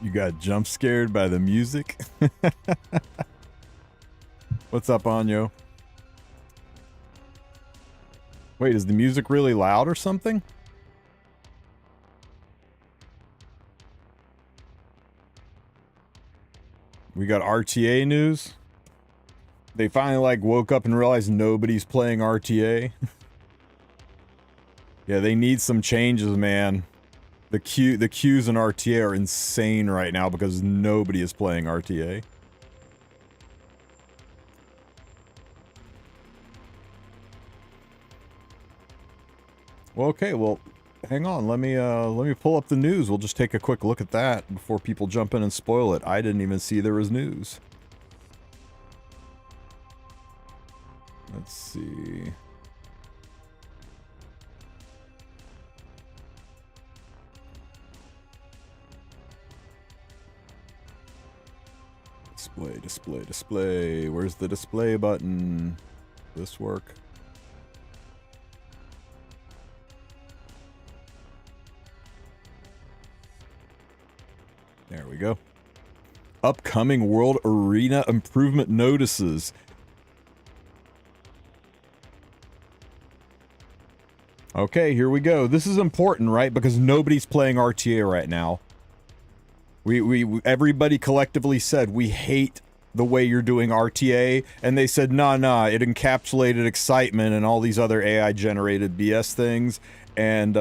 You got jump scared by the music? What's up, Anyo? Wait, is the music really loud or something? We got RTA news. They finally like woke up and realized nobody's playing RTA. Yeah, they need some changes, man. The queues in RTA are insane right now because nobody is playing RTA. Well, okay, well, hang on. Let me pull up the news. We'll just take a quick look at that before people jump in and spoil it. I didn't even see there was news. Let's see. Display, display, display. Where's the display button? This work? There we go. Upcoming World Arena improvement notices. Okay, here we go. This is important, right? Because nobody's playing RTA right now. Everybody collectively said, we hate the way you're doing RTA, and they said, nah, it encapsulated excitement and all these other AI-generated BS things, and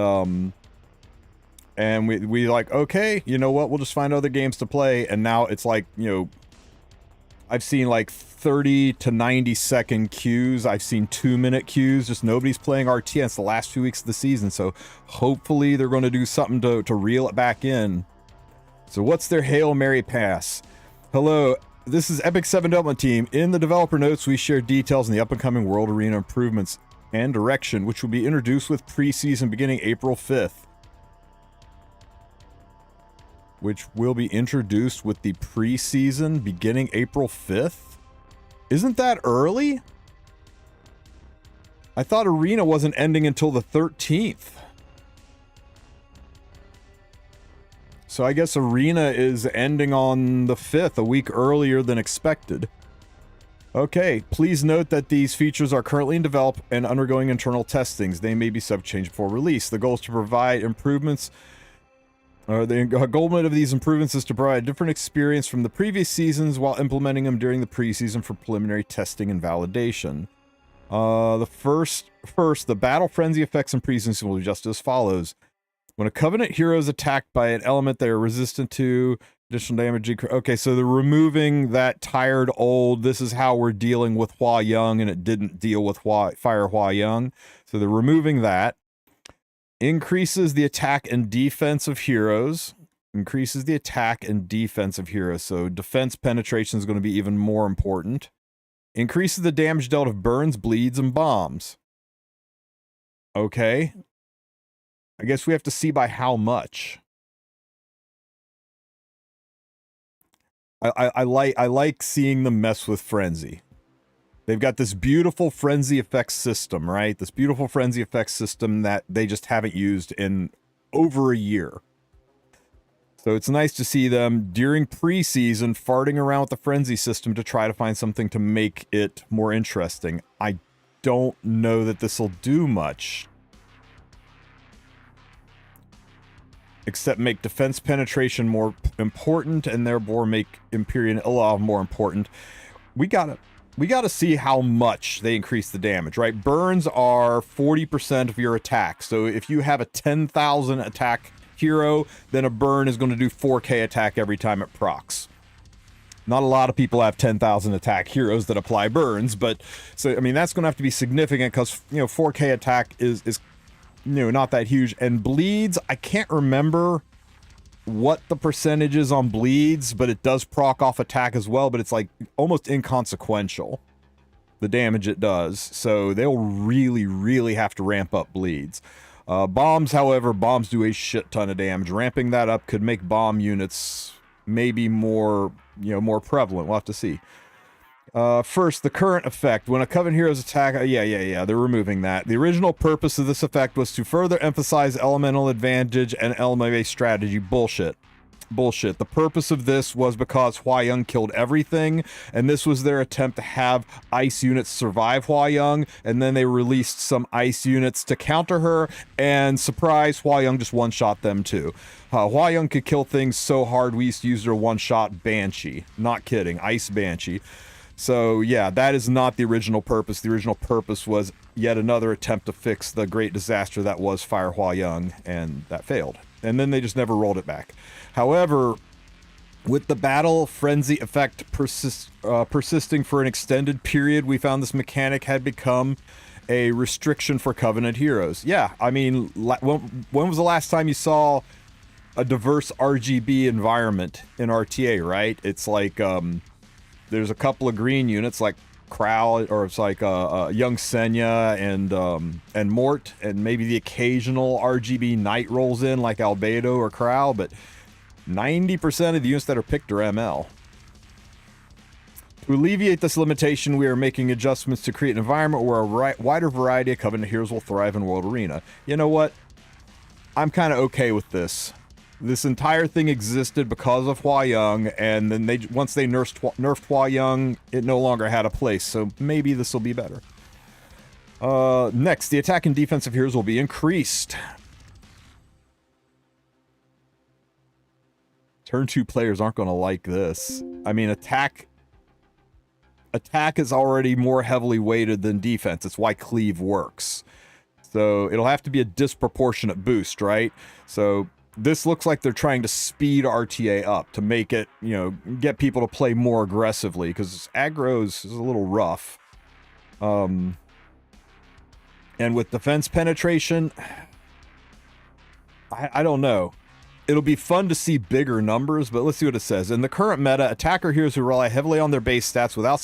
we like, okay, you know what, we'll just find other games to play, and now it's like, you know, I've seen like 30 to 90 second queues, I've seen 2-minute queues, just nobody's playing RTA. It's the last 2 weeks of the season, so hopefully they're going to do something to reel it back in. So what's their Hail Mary pass? Hello, this is Epic 7 Development Team. In the developer notes, we share details on the up-and-coming World Arena improvements and direction, which will be introduced with preseason beginning April 5th. Which will be introduced with the preseason beginning April 5th? Isn't that early? I thought Arena wasn't ending until the 13th. So I guess Arena is ending on the 5th, a week earlier than expected. Okay, please note that these features are currently in development and undergoing internal testings. They may be subject to change before release. The goal is to provide improvements. The goal of these improvements is to provide a different experience from the previous seasons while implementing them during the preseason for preliminary testing and validation. The battle frenzy effects in preseason will be just as follows. When a Covenant hero is attacked by an element they are resistant to, additional damage. Okay, so they're removing that tired old, this is how we're dealing with Hua Young, and it didn't deal with Fire Hua Young. So they're removing that. Increases the attack and defense of heroes. Increases the attack and defense of heroes. So defense penetration is going to be even more important. Increases the damage dealt of burns, bleeds, and bombs. Okay. I guess we have to see by how much. I like seeing them mess with Frenzy. They've got this beautiful Frenzy effects system, right? This beautiful Frenzy effects system that they just haven't used in over a year. So it's nice to see them during preseason farting around with the Frenzy system to try to find something to make it more interesting. I don't know that this will do much. Except make defense penetration more important and therefore make Empyrean a lot more important. We gotta see how much they increase the damage, right? Burns are 40% of your attack. So if you have a 10,000 attack hero, then a burn is going to do 4k attack every time it procs. Not a lot of people have 10,000 attack heroes that apply burns, but so I mean that's going to have to be significant because 4k attack is not that huge. And bleeds, I can't remember what the percentage is on bleeds, but it does proc off attack as well, but it's like almost inconsequential, the damage it does. So they'll really have to ramp up bleeds. Bombs, however, bombs do a shit ton of damage. Ramping that up could make bomb units maybe more, more prevalent. We'll have to see. First, the current effect. When a Covenant hero's attack... Yeah, they're removing that. The original purpose of this effect was to further emphasize elemental advantage and element-based strategy. Bullshit. Bullshit. The purpose of this was because Hua Young killed everything, and this was their attempt to have ice units survive Hua Young, and then they released some ice units to counter her, and surprise, Hua Young just one-shot them too. Hua Young could kill things so hard we used to use their one-shot Banshee. Not kidding. Ice Banshee. So yeah, that is not the original purpose. The original purpose was yet another attempt to fix the great disaster that was Fire Hua Young, and that failed. And then they just never rolled it back. However, with the battle frenzy effect persisting for an extended period, we found this mechanic had become a restriction for Covenant heroes. Yeah, I mean, when was the last time you saw a diverse RGB environment in RTA, right? It's like, there's a couple of green units like Crow, or it's like Young Senya and Mort, and maybe the occasional RGB knight rolls in like Albedo or Crow, but 90% of the units that are picked are ML. To alleviate this limitation, we are making adjustments to create an environment where a wider variety of Covenant heroes will thrive in World Arena. You know what? I'm kind of okay with this. This entire thing existed because of Hua Young, and then once they nerfed Hua Young, it no longer had a place, so maybe this will be better. Next, the attack and defensive heroes will be increased. Turn 2 players aren't going to like this. I mean, attack is already more heavily weighted than defense. It's why cleave works. So it'll have to be a disproportionate boost, right? So this looks like they're trying to speed RTA up to make it, you know, get people to play more aggressively, because aggro is a little rough. And with defense penetration, I don't know. It'll be fun to see bigger numbers, but let's see what it says. In the current meta, attacker heroes who rely heavily on their base stats without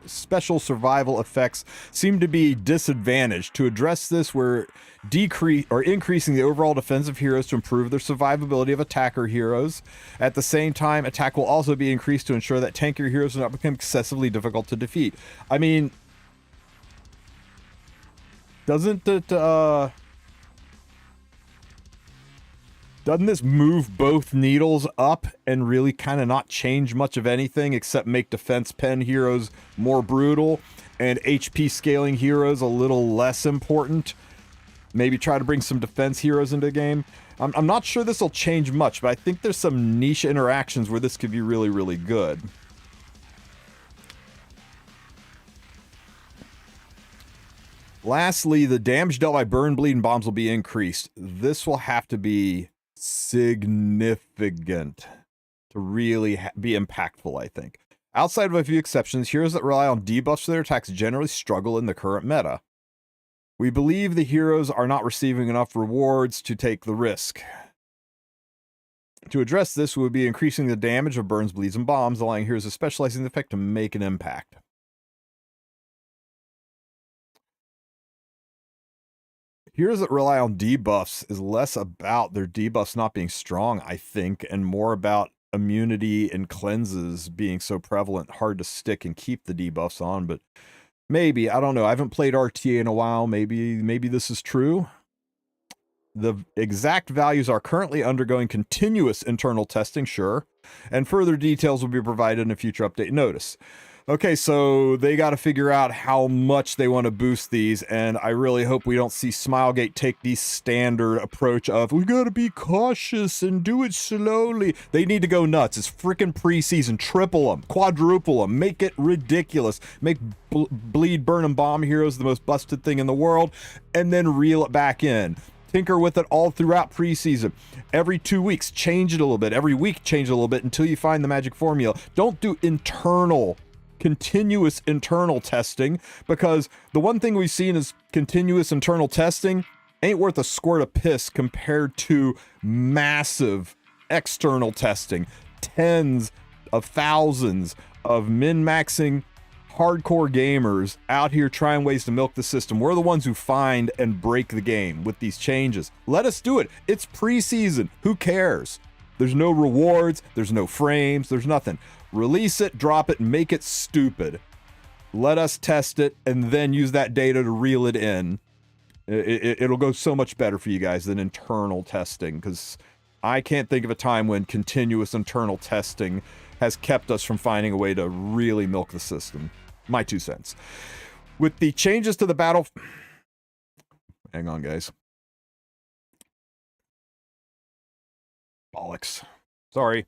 special survival effects seem to be disadvantaged. To address this, we're increasing the overall defensive heroes to improve their survivability of attacker heroes. At the same time, attack will also be increased to ensure that tankier heroes do not become excessively difficult to defeat. I mean, doesn't it, doesn't this move both needles up and really kind of not change much of anything except make defense pen heroes more brutal and HP scaling heroes a little less important? Maybe try to bring some defense heroes into the game. I'm not sure this will change much, but I think there's some niche interactions where this could be really, really good. Lastly, the damage dealt by burn, bleed, and bombs will be increased. This will have to be significant to really be impactful, I think. Outside of a few exceptions, heroes that rely on debuffs for their attacks generally struggle in the current meta. We believe the heroes are not receiving enough rewards to take the risk. To address this, we would be increasing the damage of burns, bleeds, and bombs, allowing heroes with specializing the effect to make an impact. Heroes that rely on debuffs is less about their debuffs not being strong, I think, and more about immunity and cleanses being so prevalent, hard to stick and keep the debuffs on. But maybe, I don't know. I haven't played RTA in a while. Maybe this is true. The exact values are currently undergoing continuous internal testing, sure, and further details will be provided in a future update notice. Okay, so they got to figure out how much they want to boost these, and I really hope we don't see Smilegate take the standard approach of, we got to be cautious and do it slowly. They need to go nuts. It's freaking preseason. Triple them, quadruple them, make it ridiculous. Make bleed, burn, and bomb heroes the most busted thing in the world, and then reel it back in. Tinker with it all throughout preseason. Every 2 weeks, change it a little bit. Every week, change it a little bit until you find the magic formula. Don't do continuous internal testing, because the one thing we've seen is continuous internal testing ain't worth a squirt of piss compared to massive external testing. Tens of thousands of min-maxing hardcore gamers out here trying ways to milk the system. We're the ones who find and break the game with these changes. Let us do it. It's preseason. Who cares? There's no rewards. There's no frames. There's nothing. Release it, drop it, make it stupid. Let us test it, and then use that data to reel it in. It'll go so much better for you guys than internal testing, because I can't think of a time when continuous internal testing has kept us from finding a way to really milk the system. My 2 cents. With the changes to the battle... Hang on, guys. Bollocks. Sorry.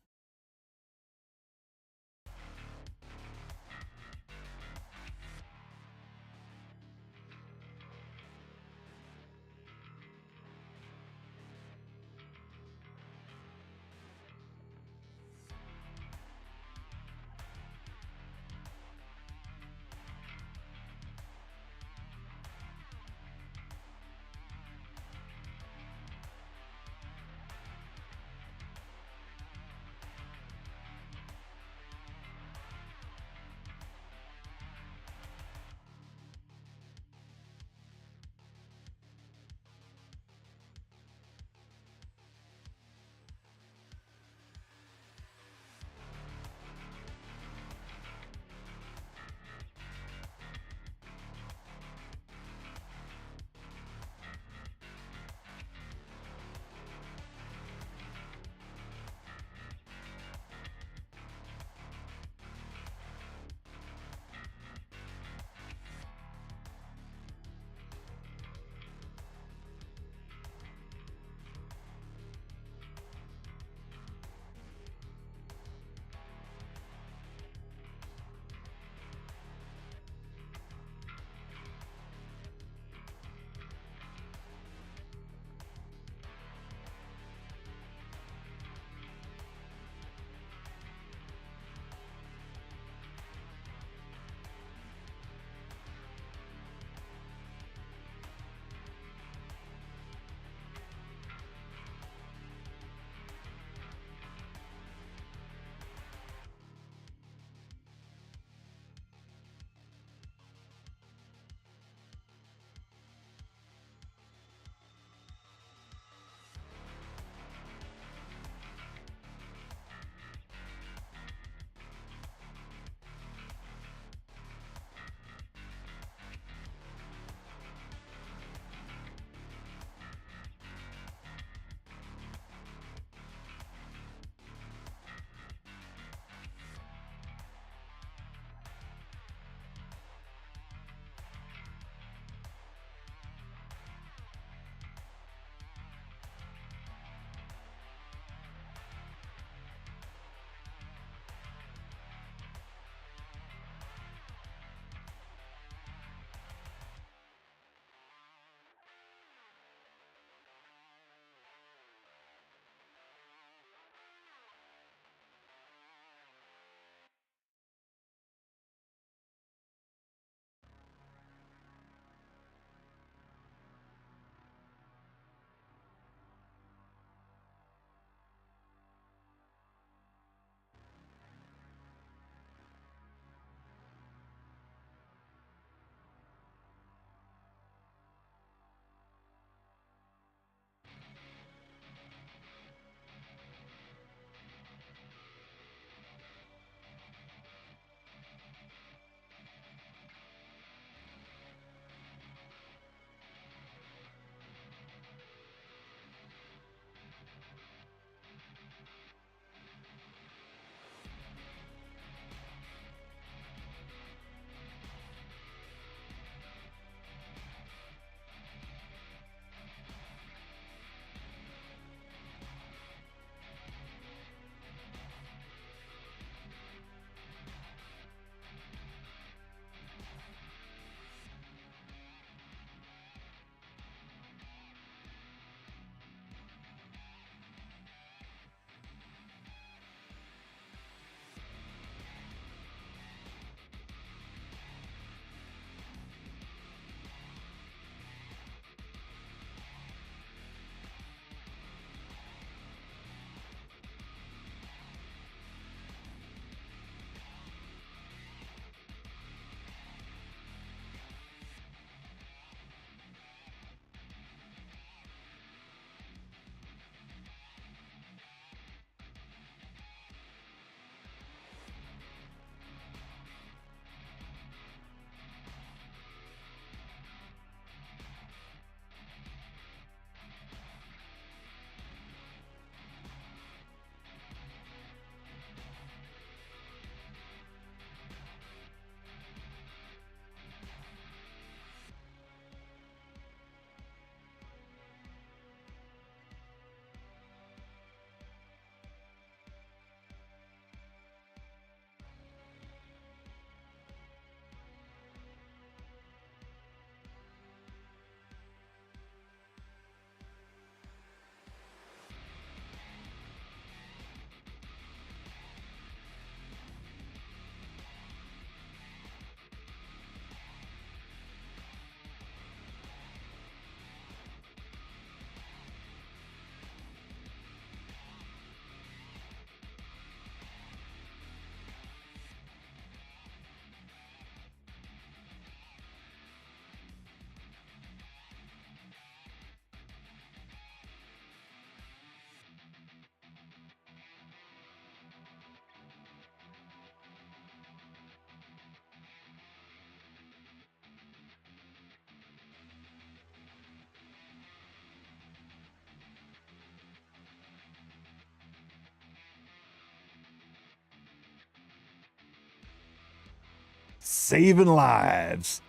Saving lives.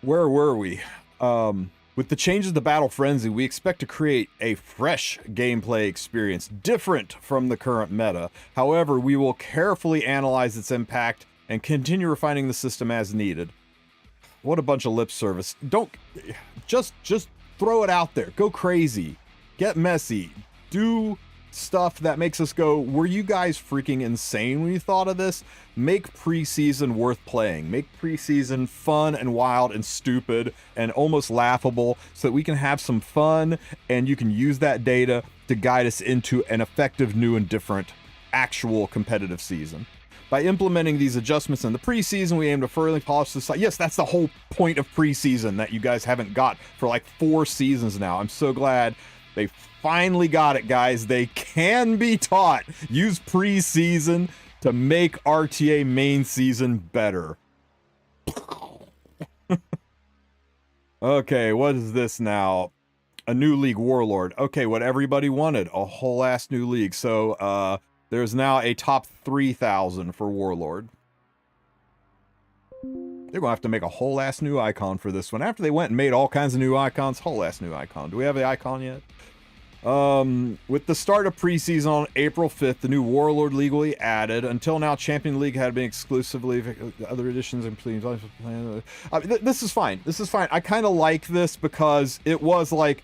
Where were we? With the changes to Battle Frenzy, we expect to create a fresh gameplay experience, different from the current meta. However, we will carefully analyze its impact and continue refining the system as needed. What a bunch of lip service. Don't... Just throw it out there. Go crazy. Get messy. Do stuff that makes us go, were you guys freaking insane when you thought of this? Make preseason worth playing. Make preseason fun and wild and stupid and almost laughable so that we can have some fun and you can use that data to guide us into an effective, new, and different actual competitive season. By implementing these adjustments in the preseason, we aim to further polish the site. Yes, that's the whole point of preseason that you guys haven't got for like 4 seasons now. I'm so glad they finally got it, guys. They can be taught. Use preseason to make RTA main season better. Okay, what is this now? A new league, Warlord. Okay, what everybody wanted. A whole ass new league. So, there's now a top 3,000 for Warlord. They're gonna have to make a whole ass new icon for this one. After they went and made all kinds of new icons, whole ass new icon. Do we have the icon yet? With the start of preseason on April 5th, the new Warlord League will be added. Until now, Champion League had been exclusively other editions and this is fine. This is fine. I kind of like this because it was like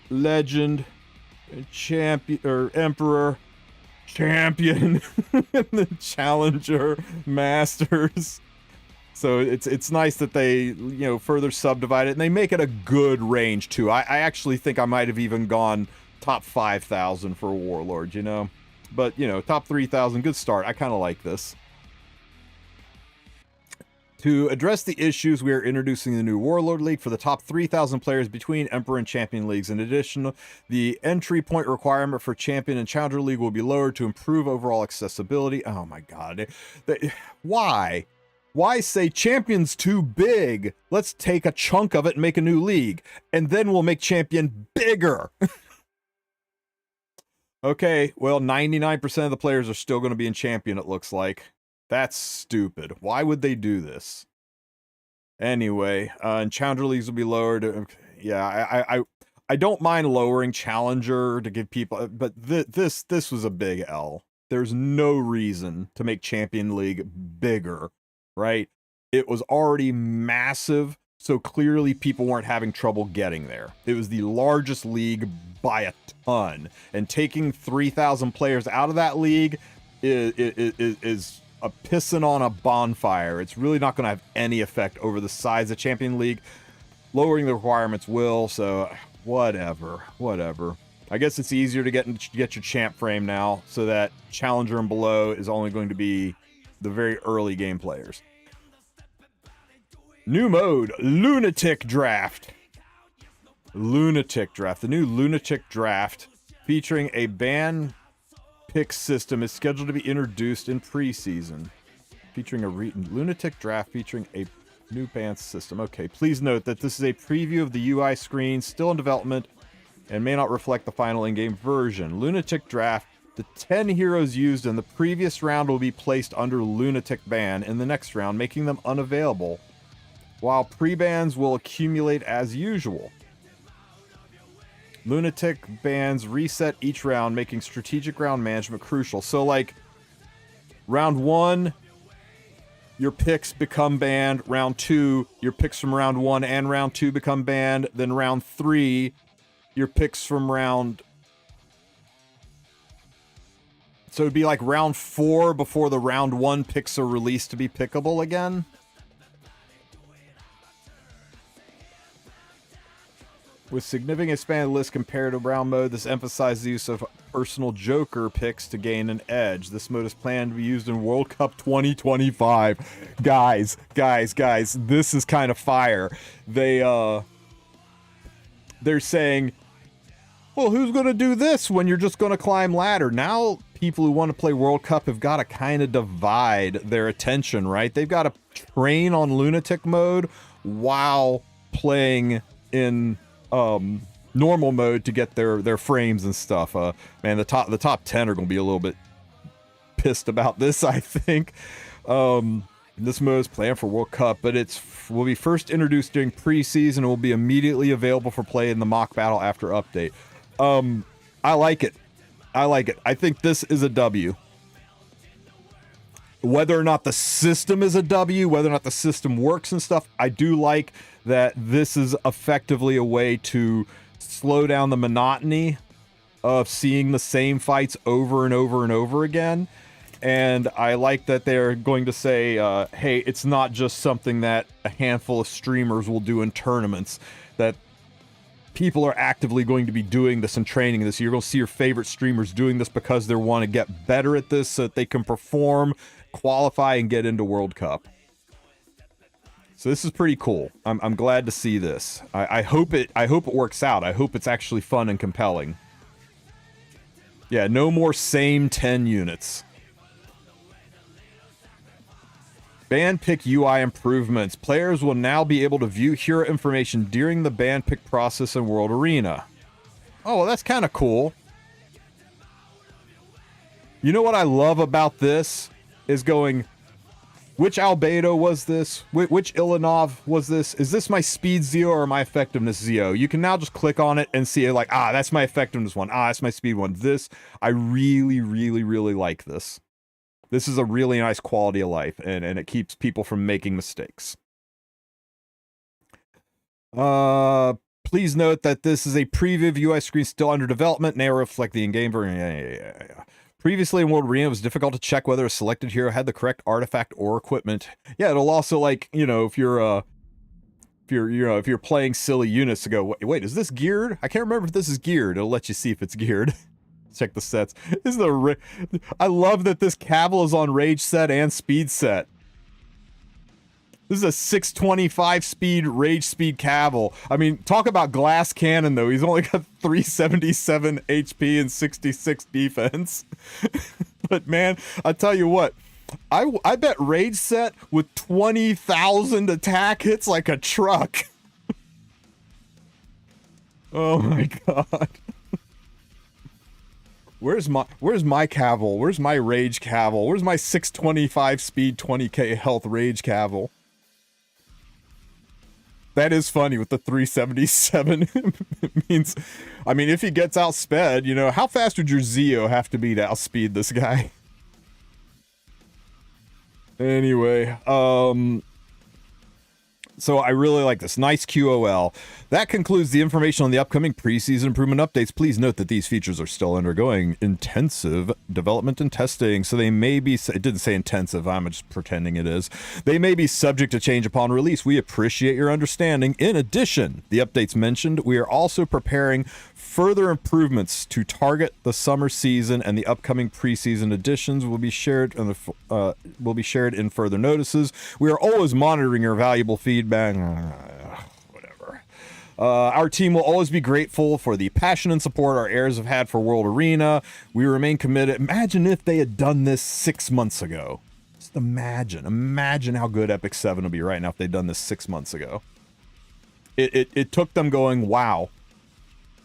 Legend, Champion, or Emperor, Champion, and the Challenger, Masters. So it's nice that they, you know, further subdivide it, and they make it a good range too. I actually think I might have even gone top 5,000 for Warlord, you know? But, you know, top 3,000, good start. I kind of like this. To address the issues, we are introducing the new Warlord League for the top 3,000 players between Emperor and Champion Leagues. In addition, the entry point requirement for Champion and Challenger League will be lowered to improve overall accessibility. Oh my god. Why? Why say Champion's too big? Let's take a chunk of it and make a new league. And then we'll make Champion bigger. Okay, well, 99% of the players are still going to be in Champion, it looks like. That's stupid. Why would they do this? Anyway, and Challenger Leagues will be lowered. Yeah, I don't mind lowering Challenger to give people... But this was a big L. There's no reason to make Champion League bigger, right? It was already massive, so clearly people weren't having trouble getting there. It was the largest league by a ton, and taking 3,000 players out of that league is a pissing on a bonfire. It's really not going to have any effect over the size of Champion League. Lowering the requirements will, so whatever. I guess it's easier to get your champ frame now, so that Challenger and below is only going to be the very early game players. New mode, Lunatic Draft. Lunatic Draft. The new Lunatic Draft, featuring a ban pick system, is scheduled to be introduced in preseason. Featuring a Lunatic Draft featuring a new ban system. Okay, please note that this is a preview of the UI screen, still in development, and may not reflect the final in-game version. Lunatic Draft. The 10 heroes used in the previous round will be placed under Lunatic ban in the next round, making them unavailable, while pre-bans will accumulate as usual. Lunatic bans reset each round, making strategic round management crucial. So, like, round 1, your picks become banned. Round 2, your picks from round 1 and round 2 become banned. Then round 3, your picks from round... So it'd be like round 4 before the round 1 picks are released to be pickable again? With significant expanded list compared to round mode, this emphasizes the use of personal Joker picks to gain an edge. This mode is planned to be used in World Cup 2025. Guys, this is kind of fire. They're saying, well, who's going to do this when you're just going to climb ladder? Now, people who want to play World Cup have got to kind of divide their attention, right? They've got to train on Lunatic mode while playing in normal mode to get their frames and stuff. Man, the top 10 are going to be a little bit pissed about this, I think. This mode is planned for World Cup, but will be first introduced during preseason and will be immediately available for play in the mock battle after update. I like it. I like it. I think this is a W. Whether or not the system is a W, whether or not the system works and stuff, I do like that this is effectively a way to slow down the monotony of seeing the same fights over and over and over again. And I like that they're going to say, hey, it's not just something that a handful of streamers will do in tournaments, that people are actively going to be doing this and training this. You're going to see your favorite streamers doing this because they want to get better at this so that they can perform, qualify, and get into World Cup. So this is pretty cool. I'm glad to see this. I hope it works out. I hope it's actually fun and compelling. Yeah, no more same 10 units. Band pick UI improvements. Players will now be able to view hero information during the band pick process in World Arena. Oh, well, that's kind of cool. You know what I love about this is going, which Albedo was this? Which Ilanov was this? Is this my speed Zeo or my effectiveness Zeo? You can now just click on it and see it like, ah, that's my effectiveness one. Ah, that's my speed one. This, I really, really, really like this. This is a really nice quality of life, and it keeps people from making mistakes. Please note that this is a preview of UI screen still under development. Now reflect the in-game version. Yeah. Previously in World Arena, it was difficult to check whether a selected hero had the correct artifact or equipment. Yeah, it'll also, like, you know, if you're playing silly units to go, wait, is this geared? I can't remember if this is geared. It'll let you see if it's geared. Check the sets. I love that this Cavill is on rage set and speed set. This is a 625 speed rage speed Cavill. I mean, talk about glass cannon though. He's only got 377 HP and 66 defense. But man, I tell you what, I bet rage set with 20,000 attack hits like a truck. Oh my god. Where's my Cavill? Where's my rage Cavill? Where's my 625 speed 20k health rage Cavill? That is funny with the 377. It means, I mean, if he gets outsped, you know, how fast would your Zeo have to be to outspeed this guy? Anyway, so I really like this. Nice QOL. That concludes the information on the upcoming preseason improvement updates. Please note that these features are still undergoing intensive development and testing, so they may be, it didn't say intensive, I'm just pretending it is. They may be subject to change upon release. We appreciate your understanding. In addition, the updates mentioned, we are also preparing further improvements to target the summer season, and the upcoming preseason editions will be shared in further notices. We are always monitoring your valuable feedback. Whatever. Our team will always be grateful for the passion and support our heirs have had for World Arena. We remain committed. Imagine if they had done this 6 months ago. Just imagine how good Epic 7 would be right now if they'd done this 6 months ago. It took them going, wow,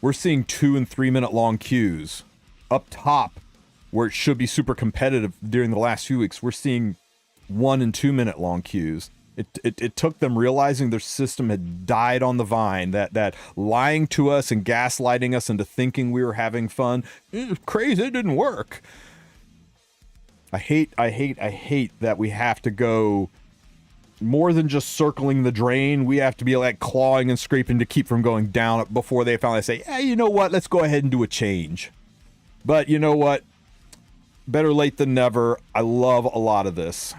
we're seeing 2 and 3 minute long queues up top where it should be super competitive during the last few weeks. We're seeing 1 and 2 minute long queues. It took them realizing their system had died on the vine, that lying to us and gaslighting us into thinking we were having fun. It was crazy, it didn't work. I hate that we have to go more than just circling the drain. We have to be like clawing and scraping to keep from going down before they finally say, hey, you know what, let's go ahead and do a change. But you know what? Better late than never. I love a lot of this.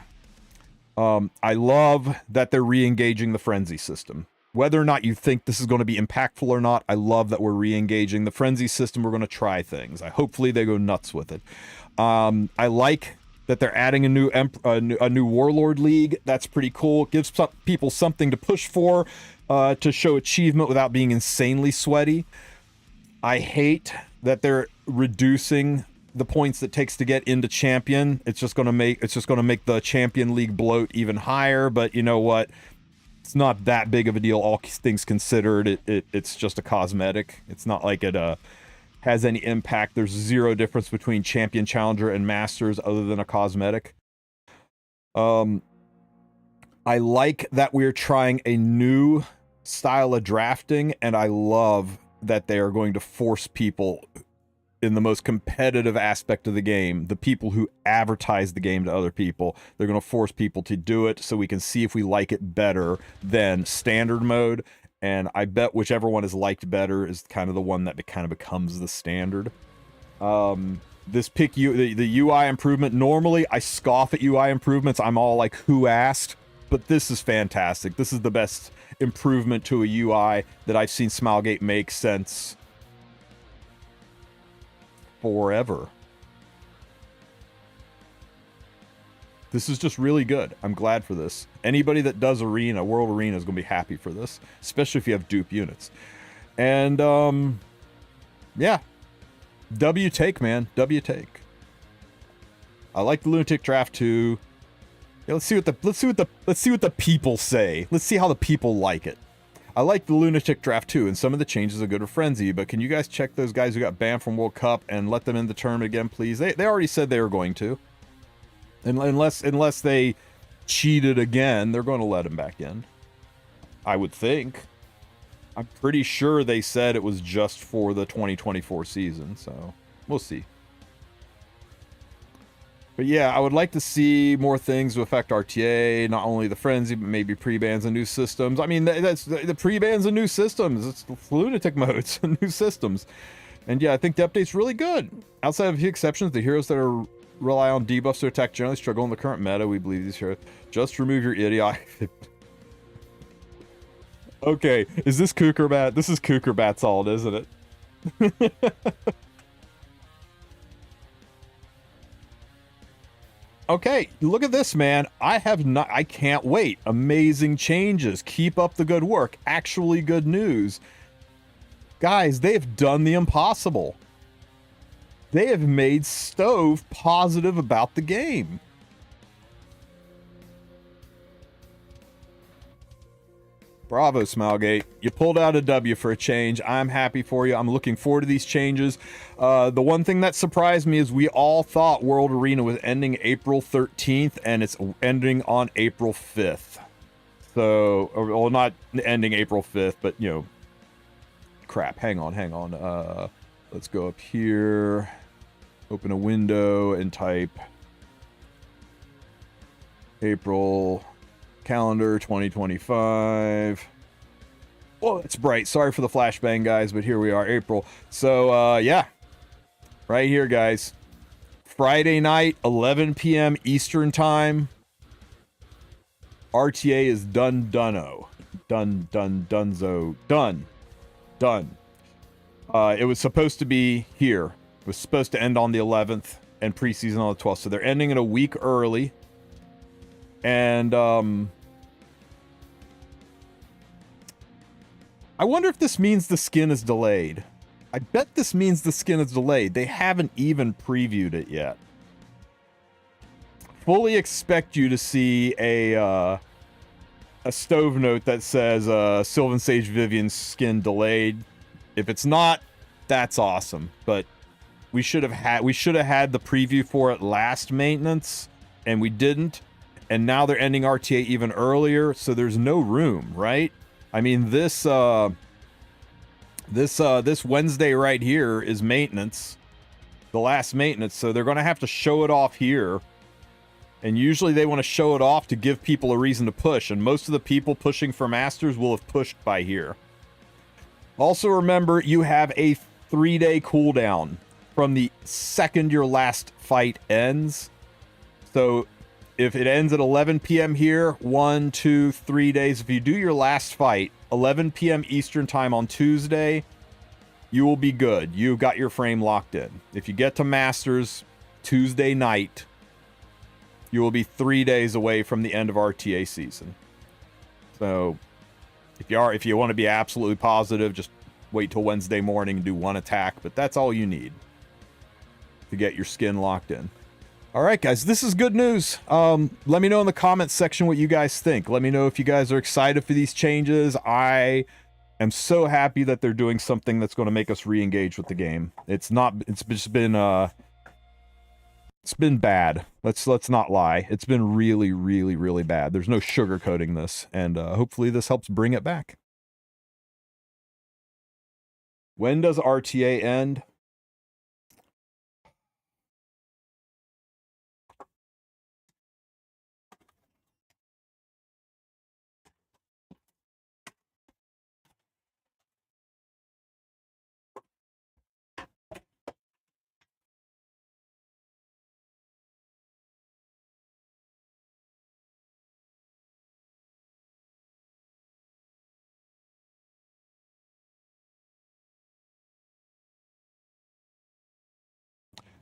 I love that they're re-engaging the frenzy system. Whether or not you think this is going to be impactful or not, I love that we're re-engaging the frenzy system. We're going to try things. Hopefully they go nuts with it. I like that they're adding a new warlord league. That's pretty cool. It gives people something to push for, to show achievement without being insanely sweaty. I hate that they're reducing the points that takes to get into champion. It's just going to make the champion league bloat even higher. But you know what? It's not that big of a deal, all things considered. It's just a cosmetic. It's not like it has any impact. There's zero difference between champion, challenger, and masters other than a cosmetic. I like that we're trying a new style of drafting, and I love that they are going to force people in the most competitive aspect of the game, the people who advertise the game to other people, they're going to force people to do it so we can see if we like it better than standard mode. And I bet whichever one is liked better is kind of the one that kind of becomes the standard. This pick the UI improvement. Normally, I scoff at UI improvements. I'm all like, who asked? But this is fantastic. This is the best improvement to a UI that I've seen Smilegate make since forever. This is just really good. I'm glad for this. Anybody that does Arena, World Arena, is going to be happy for this, especially if you have dupe units. And yeah, W take, man. W take. I like the Lunatic draft too. Yeah, let's see what the people say. Let's see how the people like it. I like the Lunatic draft too, and some of the changes are good for Frenzy, but can you guys check those guys who got banned from World Cup and let them in the tournament again, please? They already said they were going to. And unless they cheated again, they're going to let him back in. I would think. I'm pretty sure they said it was just for the 2024 season, so we'll see. But yeah, I would like to see more things to affect RTA, not only the Frenzy, but maybe pre-bans and new systems. I mean, that's the pre-bans and new systems. It's Lunatic modes and new systems. And yeah, I think the update's really good. Outside of a few exceptions, the heroes that rely on debuffs to attack generally struggle in the current meta. We believe these heroes. Just remove your idiot. Okay, is this Kukerbat? This is Kukerbat's alt, isn't it? Okay, look at this, man. I can't wait. Amazing changes. Keep up the good work. Actually good news. Guys, they have done the impossible. They have made Stove positive about the game. Bravo, Smilegate. You pulled out a W for a change. I'm happy for you. I'm looking forward to these changes. The one thing that surprised me is we all thought World Arena was ending April 13th, and it's ending on April 5th. So, well, not ending April 5th, but, you know, crap. Hang on. Let's go up here, open a window, and type April calendar 2025. Oh, it's bright. Sorry for the flashbang, guys, but here we are, April. So, yeah, right here, guys. Friday night, 11 p.m. Eastern time. RTA is done. It was supposed to be here. It was supposed to end on the 11th and preseason on the 12th. So they're ending it a week early. And I wonder if this means the skin is delayed. I bet this means the skin is delayed. They haven't even previewed it yet. Fully expect you to see a stove note that says Sylvan Sage Vivian's skin delayed. If it's not, that's awesome. But we should have had the preview for it last maintenance, and we didn't. And now they're ending RTA even earlier, so there's no room, right? I mean, this Wednesday right here is maintenance, the last maintenance, so they're going to have to show it off here. And usually they want to show it off to give people a reason to push, and most of the people pushing for Masters will have pushed by here. Also remember, you have a 3-day cooldown from the second your last fight ends. So if it ends at 11 p.m. here, 1, 2, 3 days. If you do your last fight, 11 p.m. Eastern time on Tuesday, you will be good. You've got your frame locked in. If you get to Masters Tuesday night, you will be 3 days away from the end of RTA season. So if you want to be absolutely positive, just wait till Wednesday morning and do one attack. But that's all you need to get your skin locked in. All right, guys, this is good news. Let me know in the comments section what you guys think. Let me know if you guys are excited for these changes. I am so happy that they're doing something that's going to make us re-engage with the game. It's just been It's been bad. Let's not lie. It's been really, really, really bad. There's no sugarcoating this, and hopefully this helps bring it back. When does RTA end?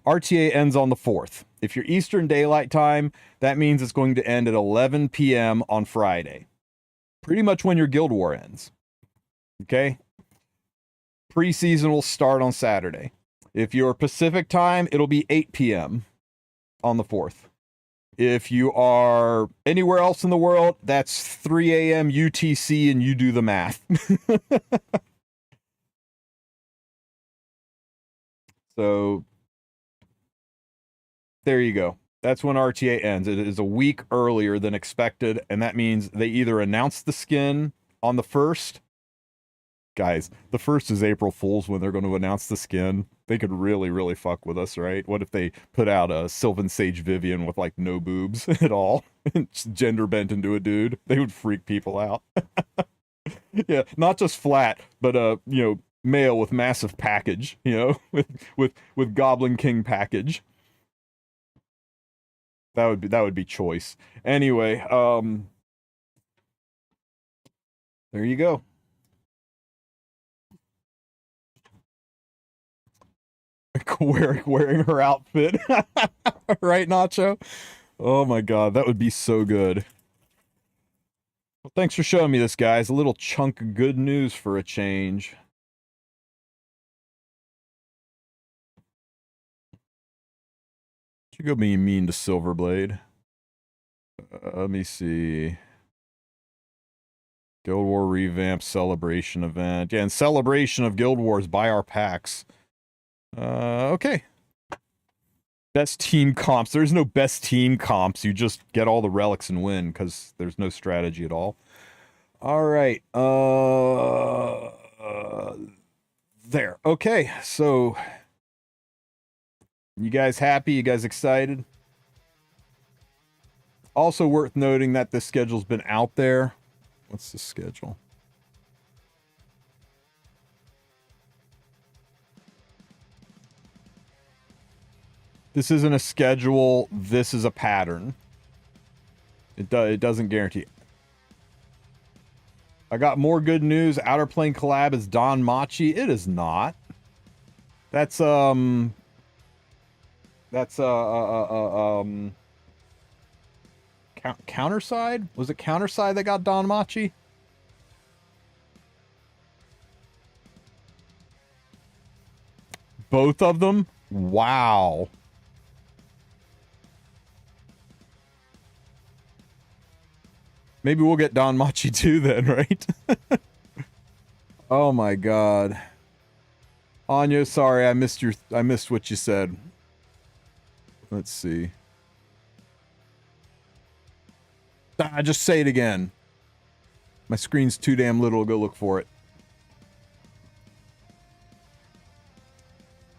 RTA ends on the 4th. If you're Eastern Daylight Time, that means it's going to end at 11 p.m. on Friday. Pretty much when your Guild War ends. Okay? Preseason will start on Saturday. If you're Pacific Time, it'll be 8 p.m. on the 4th. If you are anywhere else in the world, that's 3 a.m. UTC, and you do the math. So there you go. That's when RTA ends. It is a week earlier than expected, and that means they either announce the skin on the 1st. Guys, the 1st is April Fool's when they're going to announce the skin. They could really, really fuck with us, right? What if they put out a Sylvan Sage Vivian with, like, no boobs at all? Just gender bent into a dude. They would freak people out. Yeah, not just flat, but, you know, male with massive package, you know, with Goblin King package. That would be choice. Anyway, there you go. wearing her outfit. Right, Nacho? Oh my god, that would be so good. Well, thanks for showing me this, guys. A little chunk of good news for a change. You go being mean to Silverblade. Let me see. Guild War revamp celebration event. Yeah, in celebration of Guild Wars, buy our packs. Okay. Best team comps. There's no best team comps. You just get all the relics and win, because there's no strategy at all. Alright. There. Okay, so... You guys happy? You guys excited? Also worth noting that this schedule's been out there. What's the schedule? This isn't a schedule. This is a pattern. It doesn't guarantee. I got more good news. Outer Plane collab is Don Machi. It is not. That's counterside? Was it counterside that got Don Machi? Both of them? Wow. Maybe we'll get Don Machi too then, right? Oh my god. Anya, sorry, I missed what you said. Let's see. Just say it again. My screen's too damn little. Go look for it.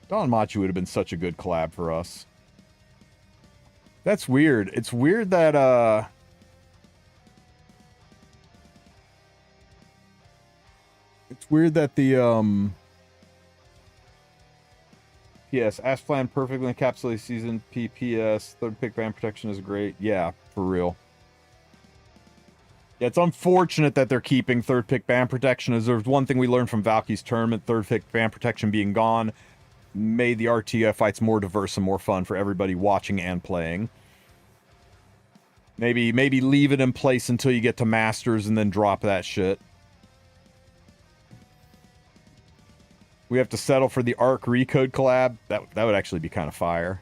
Don Machi would have been such a good collab for us. That's weird. It's weird that, it's weird that the, PS, Asplan perfectly encapsulated season. PPS, third pick ban protection is great. Yeah, for real. Yeah, it's unfortunate that they're keeping third pick ban protection. As there's one thing we learned from Valky's tournament, third pick ban protection being gone made the RTF fights more diverse and more fun for everybody watching and playing. Maybe leave it in place until you get to Masters and then drop that shit. We have to settle for the Arc Recode collab. That would actually be kind of fire.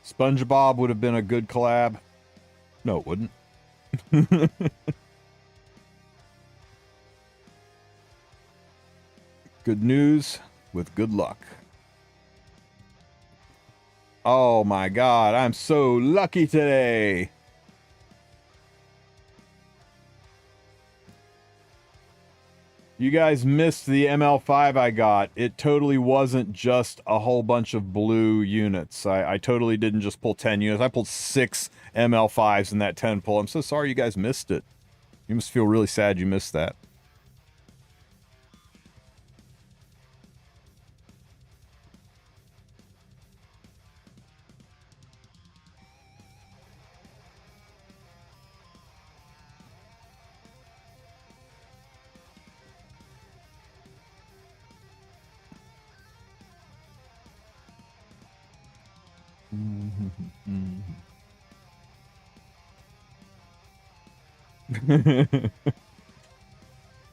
SpongeBob would have been a good collab. No, it wouldn't. Good news. with good luck. Oh my god, I'm so lucky today. You guys missed the ML5 I got. It totally wasn't just a whole bunch of blue units. I totally didn't just pull 10 units. I pulled 6 ML5s in that 10 pull. I'm so sorry you guys missed it. You must feel really sad you missed that.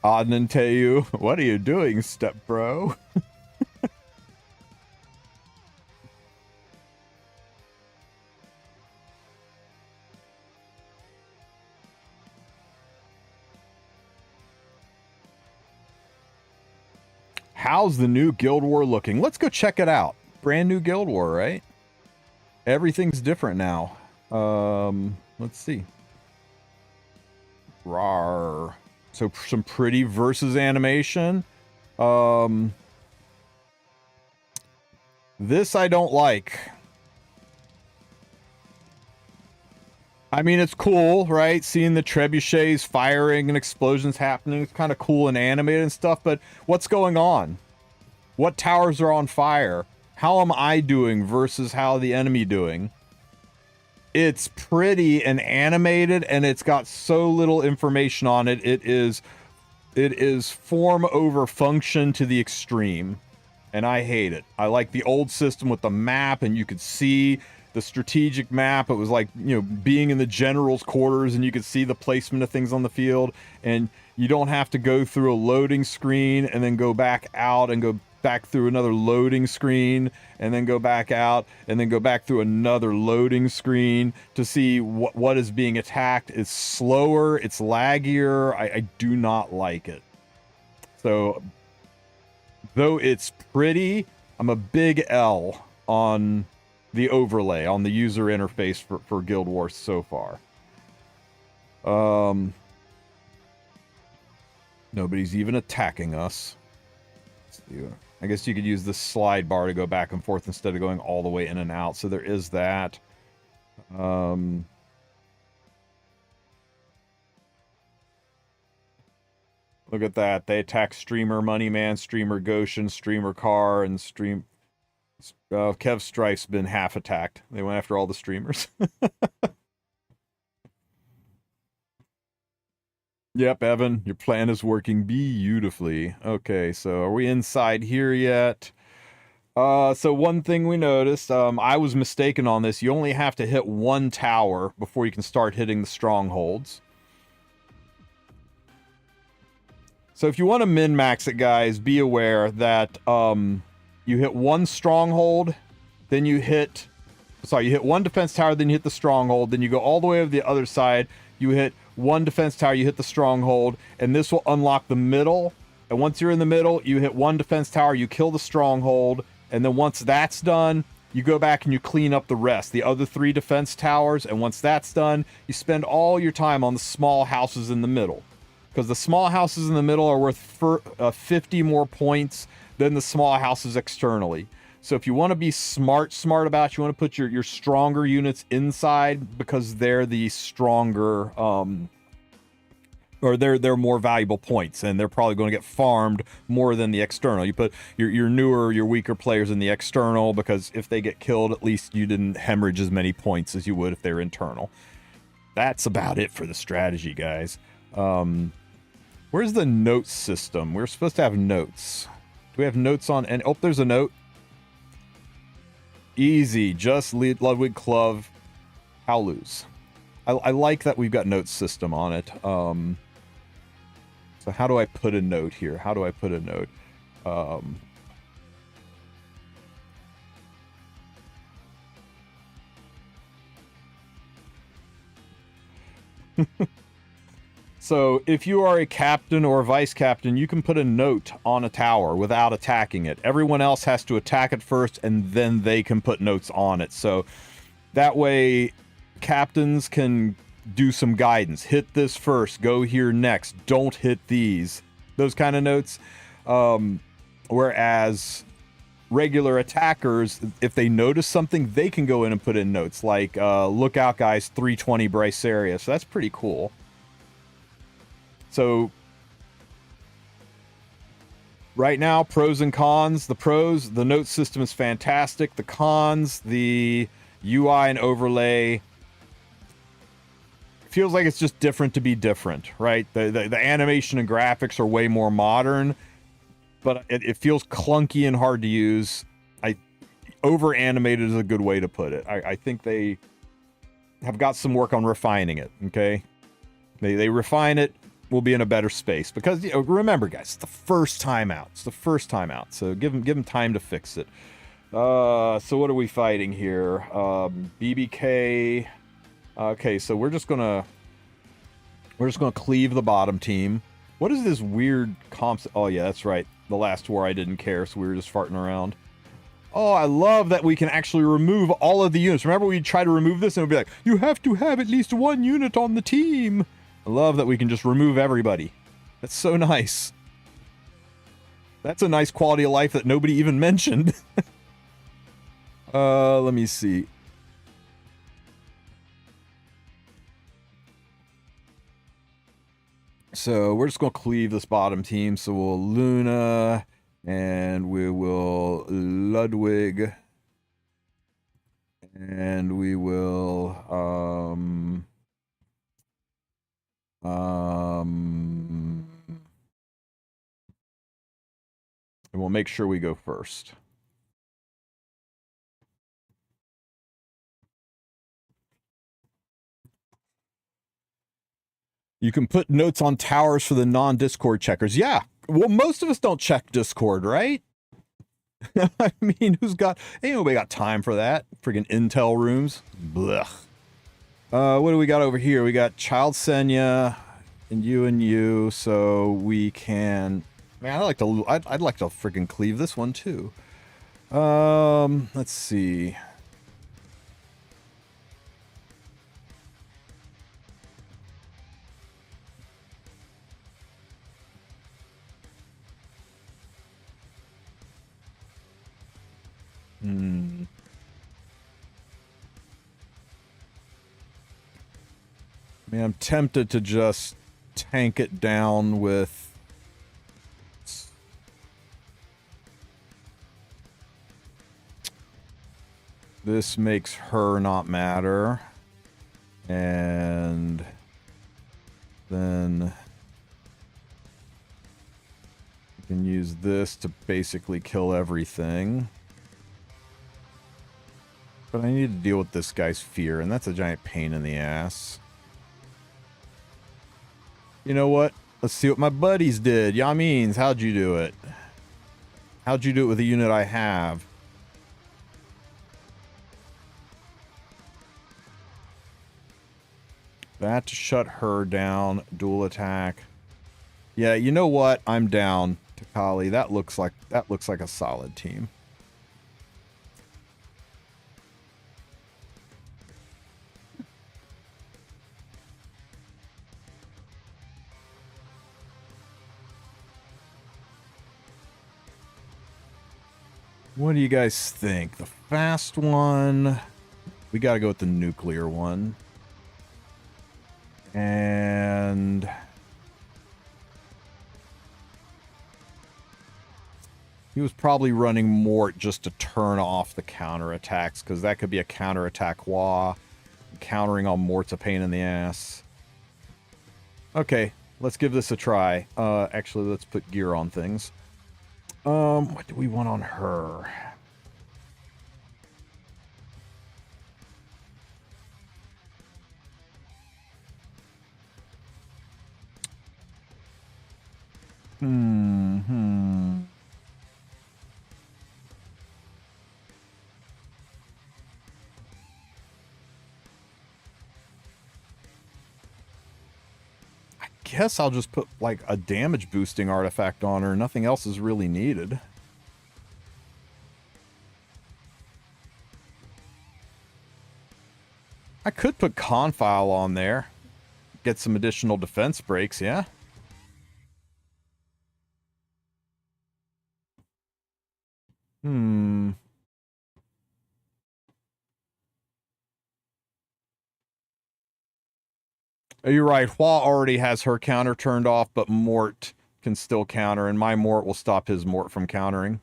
Adnanteu, what are you doing, step bro? How's the new Guild War looking? Let's go check it out. Brand new Guild War, right? Everything's different now. Let's see. Rawr. So some pretty versus animation. This I don't like. I mean, it's cool, right? Seeing the trebuchets firing and explosions happening. It's kind of cool and animated and stuff, but what's going on? What towers are on fire? How am I doing versus how the enemy doing? It's pretty and animated, and it's got so little information on it. It is form over function to the extreme, and I hate it. I like the old system with the map, and you could see the strategic map. It was like, you know, being in the general's quarters, and you could see the placement of things on the field, and you don't have to go through a loading screen and then go back out and go back through another loading screen and then go back out and then go back through another loading screen to see what is being attacked. It's slower, it's laggier. I do not like it. So though it's pretty, I'm a big L on the overlay, on the user interface for Guild Wars so far. Nobody's even attacking us. Let's see. I guess you could use the slide bar to go back and forth instead of going all the way in and out. So there is that. Look at that. They attack Streamer Moneyman, Streamer Goshen, Streamer Car, and Kev Strife's been half attacked. They went after all the streamers. Yep, Evan, your plan is working beautifully. Okay, so are we inside here yet? So one thing we noticed, I was mistaken on this. You only have to hit one tower before you can start hitting the strongholds. So if you want to min-max it, guys, be aware that you hit one stronghold, then you hit... Sorry, you hit one defense tower, then you hit the stronghold, then you go all the way over the other side, you hit one defense tower, you hit the stronghold, and this will unlock the middle. And once you're in the middle, you hit one defense tower, you kill the stronghold, and then once that's done, you go back and you clean up the rest, the other 3 defense towers, and once that's done, you spend all your time on the small houses in the middle. Because the small houses in the middle are worth 50 more points than the small houses externally. So if you want to be smart about it, you want to put your stronger units inside because they're the stronger, or they're more valuable points, and they're probably going to get farmed more than the external. You put your newer, your weaker players in the external because if they get killed, at least you didn't hemorrhage as many points as you would if they're internal. That's about it for the strategy, guys. Where's the notes system? We're supposed to have notes. Do we have notes on? And oh, there's a note. Easy, just Ludwig Klov. How lose? I like that we've got notes system on it. So how do I put a note here? How do I put a note? So if you are a captain or a vice captain, you can put a note on a tower without attacking it. Everyone else has to attack it first, and then they can put notes on it. So that way, captains can do some guidance. Hit this first, go here next, don't hit these. Those kind of notes. Whereas regular attackers, if they notice something, they can go in and put in notes. Like, look out guys, 320 Bryce area. So that's pretty cool. So right now, pros and cons. The pros, the note system is fantastic. The cons, the UI and overlay feels like it's just different to be different, right? The animation and graphics are way more modern, but it feels clunky and hard to use. Over animated is a good way to put it. I think they have got some work on refining it. Okay, they refine it. We'll be in a better space because, you know, remember guys, it's the first time out. It's the first time out, so give them time to fix it. So what are we fighting here? BBK. Okay, so we're just gonna cleave the bottom team. What is this weird comp? Oh yeah, that's right. The last war I didn't care, so we were just farting around. Oh, I love that we can actually remove all of the units. Remember we try to remove this and it would be like, you have to have at least one unit on the team. I love that we can just remove everybody. That's so nice. That's a nice quality of life that nobody even mentioned. Let me see. So we're just going to cleave this bottom team. So we'll Luna and we will Ludwig and we will and we'll make sure we go first. You can put notes on towers for the non-Discord checkers. Yeah, well, most of us don't check Discord, right? I mean, ain't nobody got time for that. Friggin' intel rooms. Blech. What do we got over here? We got Child Senya and you, so we can... Man, I'd like to friggin' cleave this one too. Let's see. Man, I'm tempted to just tank it down with... This makes her not matter. And then you can use this to basically kill everything. But I need to deal with this guy's fear, and that's a giant pain in the ass. You know what? Let's see what my buddies did. Yamins, how'd you do it? How'd you do it with the unit I have? That to shut her down. Dual attack. Yeah, you know what? I'm down, Takali. That looks like a solid team. What do you guys think? The fast one? We gotta go with the nuclear one. And... he was probably running Mort just to turn off the counterattacks, because that could be a counterattack Wah. Countering on Mort's a pain in the ass. Okay, let's give this a try. Actually, let's put gear on things. What do we want on her? I guess I'll just put, like, a damage boosting artifact on her. Nothing else is really needed. I could put Confile on there. Get some additional defense breaks, yeah? Hmm. You're right. Hua already has her counter turned off, but Mort can still counter, and my Mort will stop his Mort from countering.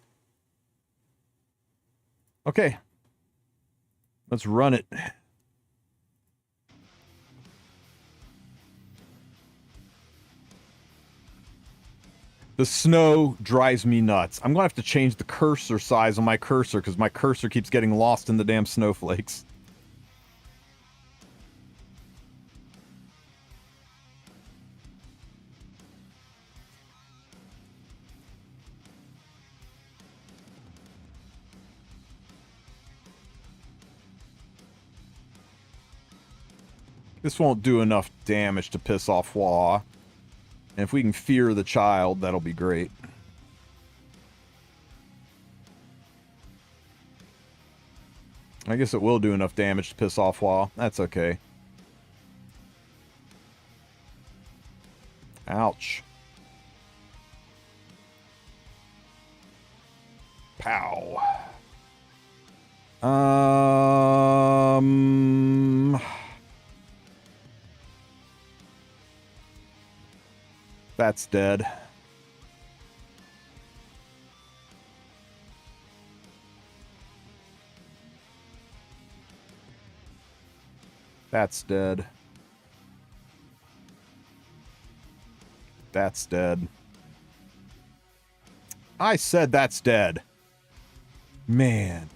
Okay. Let's run it. The snow drives me nuts. I'm going to have to change the cursor size on my cursor because my cursor keeps getting lost in the damn snowflakes. This won't do enough damage to piss off Hua. And if we can fear the child, that'll be great. I guess it will do enough damage to piss off Hua. That's okay. Ouch. Pow. That's dead. That's dead. That's dead. I said that's dead. Man.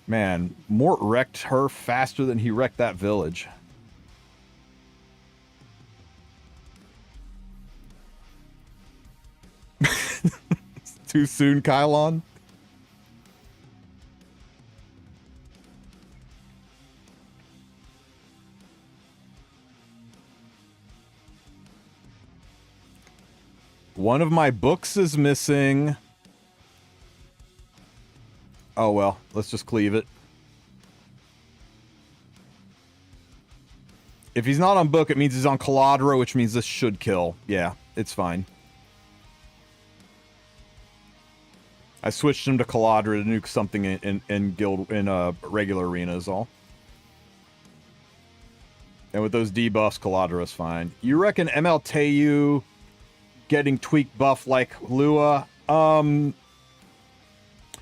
Man, Mort wrecked her faster than he wrecked that village. Too soon, Kylon? One of my books is missing. Oh well, let's just cleave it. If he's not on book, it means he's on Caladra, which means this should kill. Yeah, it's fine. I switched him to Caladra to nuke something in guild in regular arena is all. And with those debuffs, Caladra is fine. You reckon ML Teu getting tweaked buff like Lua?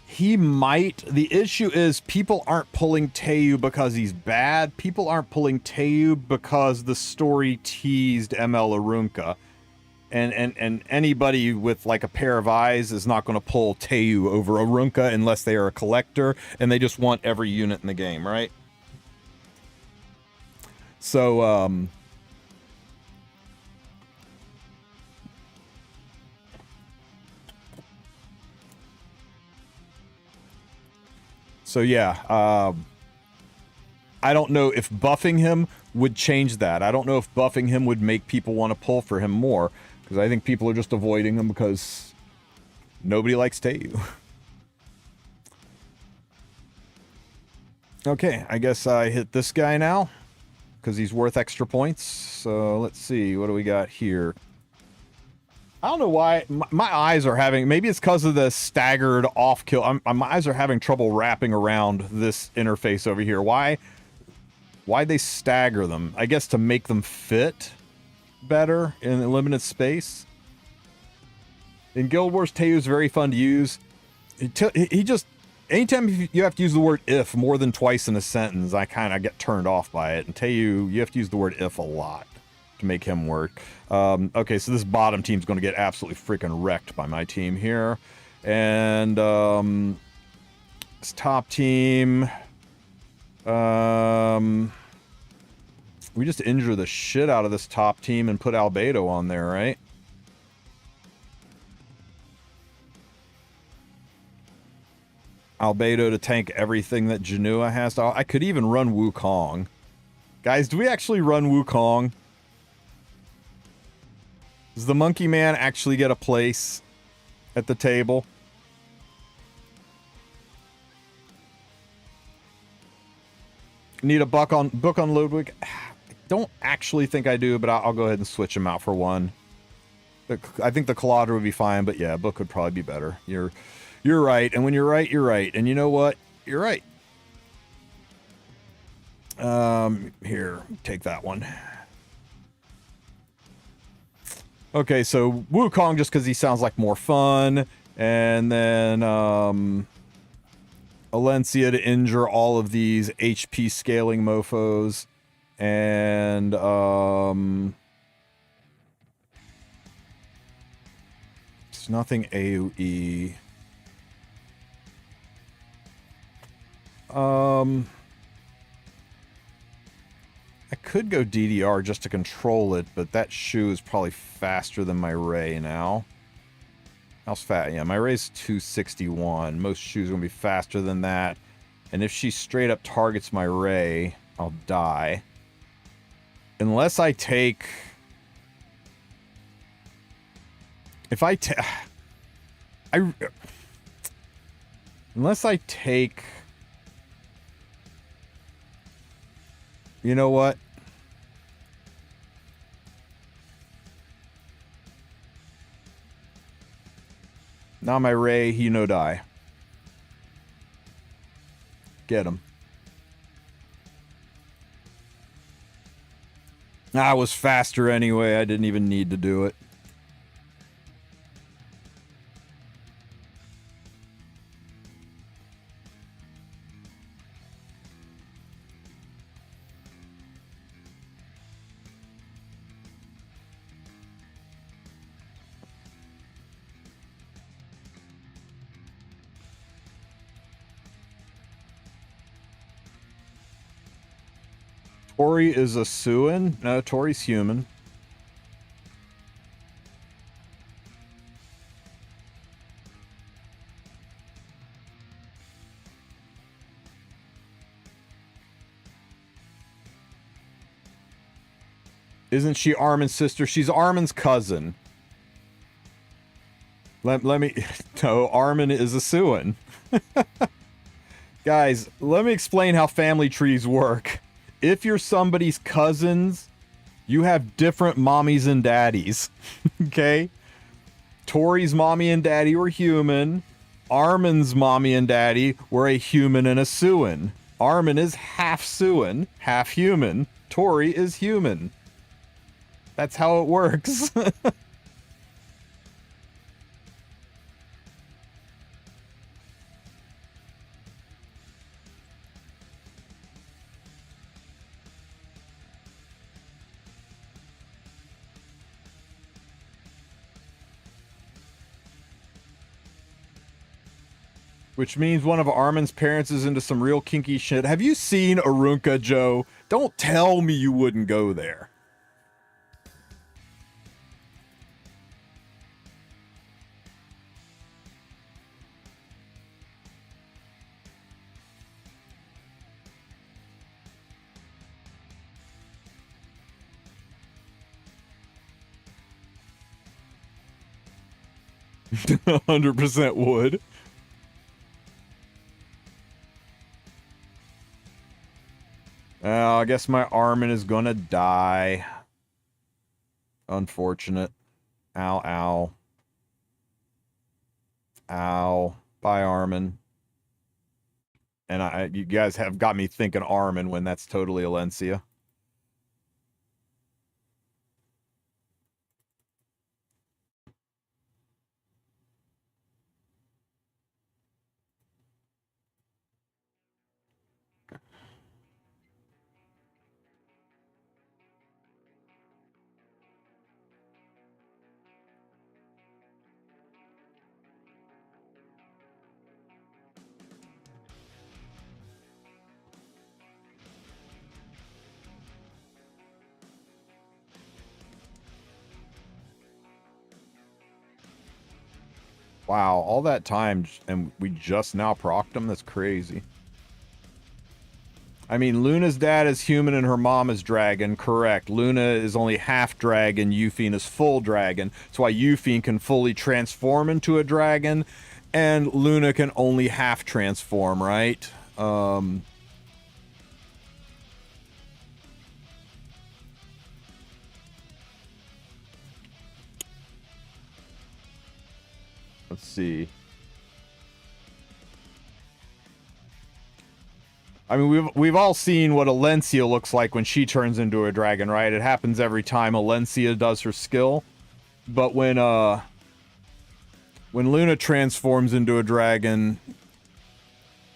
He might. The issue is people aren't pulling Teu because he's bad. People aren't pulling Teu because the story teased ML Arunca. And anybody with like a pair of eyes is not going to pull Teu over Arunca unless they are a collector and they just want every unit in the game, right? So, yeah, I don't know if buffing him would change that. I don't know if buffing him would make people want to pull for him more, because I think people are just avoiding him because nobody likes Teu. Okay, I guess I hit this guy now, because he's worth extra points. So let's see, what do we got here? I don't know why my eyes are having, maybe it's because of the staggered off kill. My eyes are having trouble wrapping around this interface over here. Why'd they stagger them? I guess to make them fit better in a limited space. In Guild Wars, Teu is very fun to use. He just, anytime you have to use the word if more than twice in a sentence, I kind of get turned off by it. And Teu, you have to use the word if a lot to make him work. Okay, so this bottom team's going to get absolutely freaking wrecked by my team here. And this top team, we just injure the shit out of this top team and put Albedo on there, right? Albedo to tank everything that Janua has to. I could even run Wukong. Guys, do we actually run Wukong? Does the Monkey Man actually get a place at the table? Need a book on Ludwig? I don't actually think I do, but I'll go ahead and switch him out for one. I think the Colladra would be fine, but yeah, book would probably be better. You're right, and when you're right, you're right. And you know what? You're right. Here, take that one. Okay, so Wukong just because he sounds like more fun, and then Alencia to injure all of these HP scaling mofos, and it's nothing AoE. I could go DDR just to control it, but that shoe is probably faster than my Ray now. How's fat? Yeah, my Ray's 261. Most shoes are going to be faster than that. And if she straight up targets my Ray, I'll die. Unless I take... If I take... Unless I take... You know what? Now my Ray, he no die. Get him. I was faster anyway. I didn't even need to do it. Tori is a Suin? No, Tori's human. Isn't she Armin's sister? She's Armin's cousin. Let me... No, Armin is a Suin. Guys, let me explain how family trees work. If you're somebody's cousins, you have different mommies and daddies. Okay? Tori's mommy and daddy were human. Armin's mommy and daddy were a human and a Suin. Armin is half Suin, half human. Tori is human. That's how it works. Which means one of Armin's parents is into some real kinky shit. Have you seen Arunca, Joe? Don't tell me you wouldn't go there. A 100% would. I guess my Armin is gonna die. Unfortunate. Ow, ow. Ow. Bye, Armin. And you guys have got me thinking Armin when that's totally Alencia. Wow, all that time, and we just now procced him? That's crazy. I mean, Luna's dad is human and her mom is dragon, correct. Luna is only half dragon, Euphine is full dragon. That's why Euphine can fully transform into a dragon, and Luna can only half transform, right? Let's see. I mean, we've all seen what Alencia looks like when she turns into a dragon, right? It happens every time Alencia does her skill. But when Luna transforms into a dragon,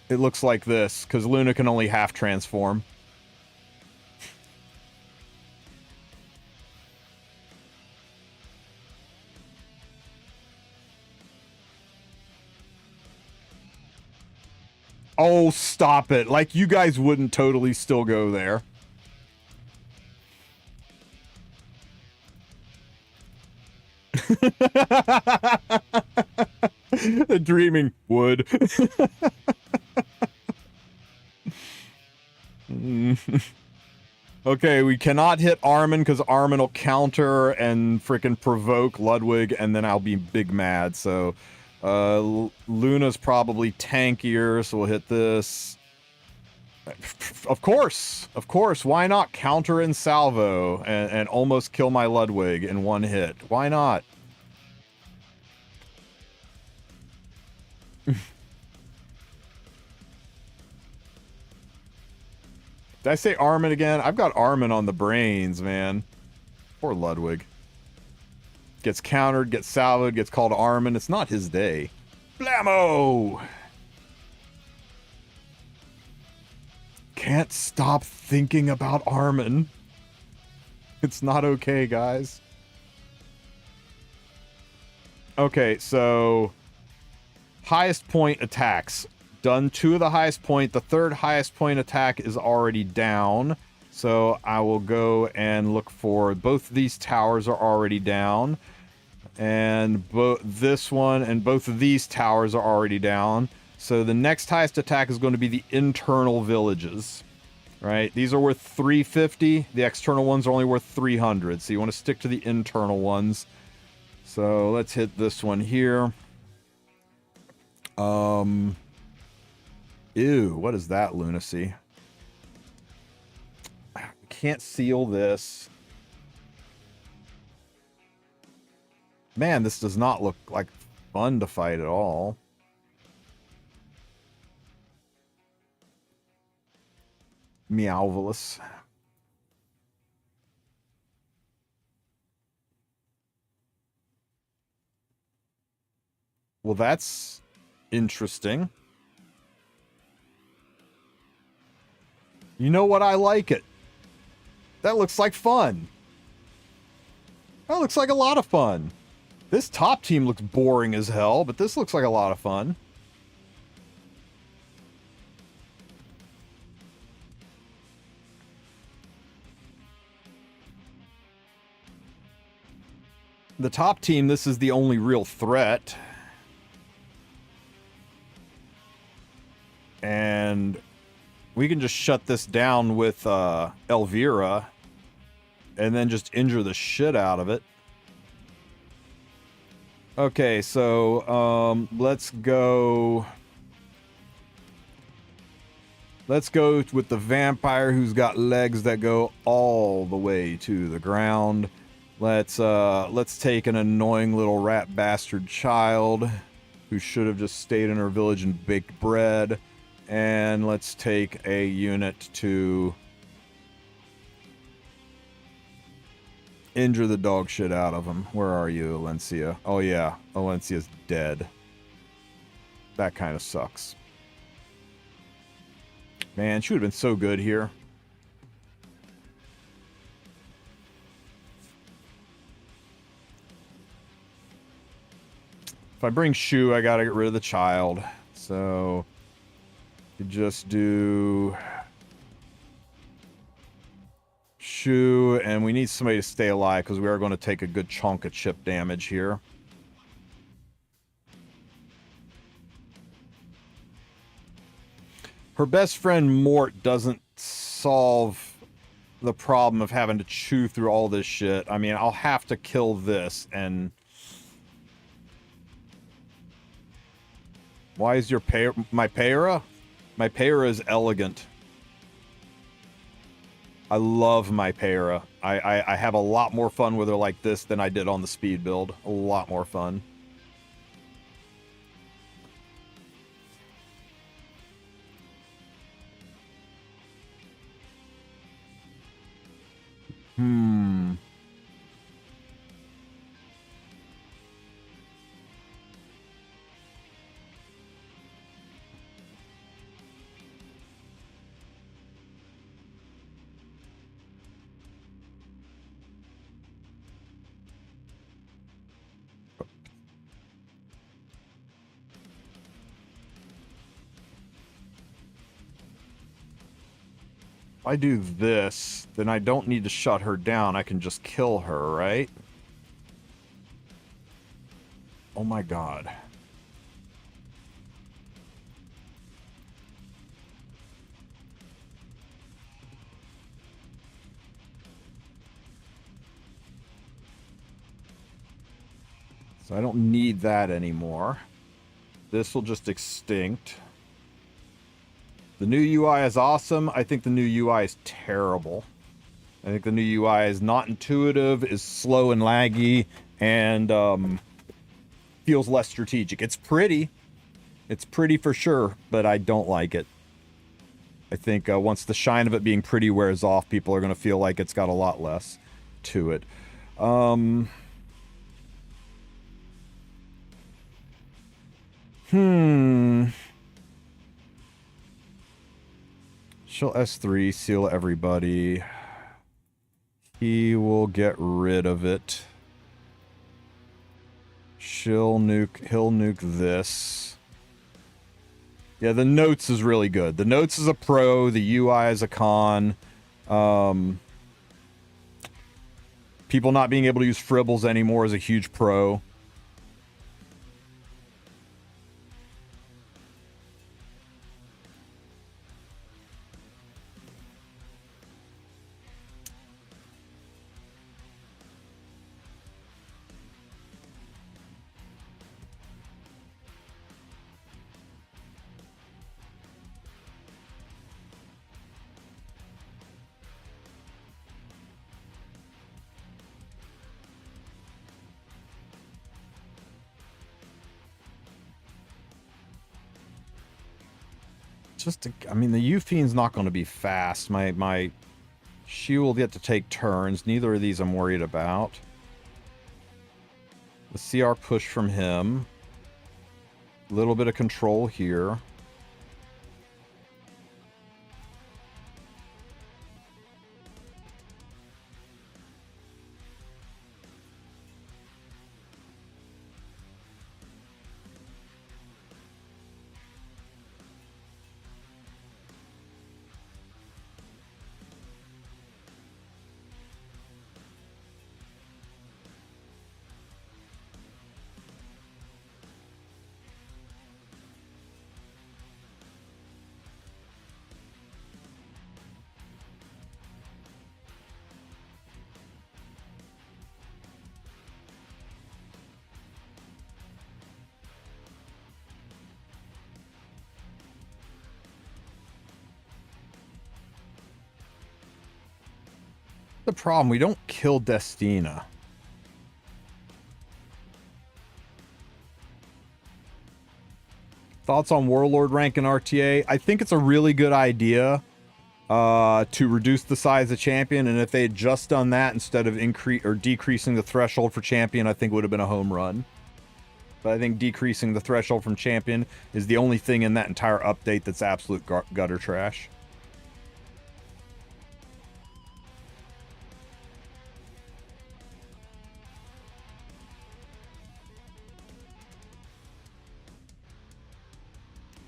it looks like this, because Luna can only half transform. Oh, stop it. Like, you guys wouldn't totally still go there. The dreaming would. Okay, we cannot hit Armin because Armin will counter and freaking provoke Ludwig, and then I'll be big mad. So, Luna's probably tankier, so we'll hit this. Of course, why not counter and salvo and almost kill my Ludwig in one hit? Why not? Did I say Armin again? I've got Armin on the brains, man. Poor Ludwig. Gets countered, gets salvoed, gets called Armin. It's not his day. Blammo! Can't stop thinking about Armin. It's not okay, guys. Okay, so highest point attacks. Done 2 of the highest point. The 3rd highest point attack is already down. So I will go and look for both these towers are already down. And this one and both of these towers are already down. So the next highest attack is going to be the internal villages. Right? These are worth 350. The external ones are only worth 300. So you want to stick to the internal ones. So let's hit this one here. Ew, what is that lunacy? Can't seal this. Man, this does not look like fun to fight at all. Meowvelous. Well, that's interesting. You know what? I like it. That looks like fun. That looks like a lot of fun. This top team looks boring as hell, but this looks like a lot of fun. The top team, this is the only real threat. And we can just shut this down with Elvira and then just injure the shit out of it. Okay, so let's go with the vampire who's got legs that go all the way to the ground. Let's take an annoying little rat bastard child who should have just stayed in her village and baked bread. And let's take a unit to injure the dog shit out of him. Where are you, Alencia? Oh yeah, Alencia's dead. That kind of sucks. Man, she would have been so good here. If I bring Shu, I gotta get rid of the child. So you just do Shu, and we need somebody to stay alive because we are going to take a good chunk of chip damage here. Her best friend Mort doesn't solve the problem of having to chew through all this shit. I mean, I'll have to kill this, and why is your my Payra? My Payra is elegant. I love my Payra. I have a lot more fun with her like this than I did on the speed build. A lot more fun. If I do this, then I don't need to shut her down. I can just kill her, right? Oh my god. So I don't need that anymore. This will just extinct. The new UI is awesome. I think the new UI is terrible. I think the new UI is not intuitive, is slow and laggy, and feels less strategic. It's pretty. It's pretty for sure, but I don't like it. I think once the shine of it being pretty wears off, people are going to feel like it's got a lot less to it. She'll S3, seal everybody. He will get rid of it. He'll nuke this. Yeah, the notes is really good. The notes is a pro, the UI is a con. People not being able to use fribbles anymore is a huge pro. I mean, the U-Fiend's not going to be fast. She will get to take turns. Neither of these I'm worried about. The CR push from him. A little bit of control here. The problem, we don't kill Destina. Thoughts on Warlord rank in RTA? I think it's a really good idea to reduce the size of champion, and if they had just done that instead of decreasing the threshold for champion, I think it would have been a home run. But I think decreasing the threshold from champion is the only thing in that entire update that's absolute gutter trash.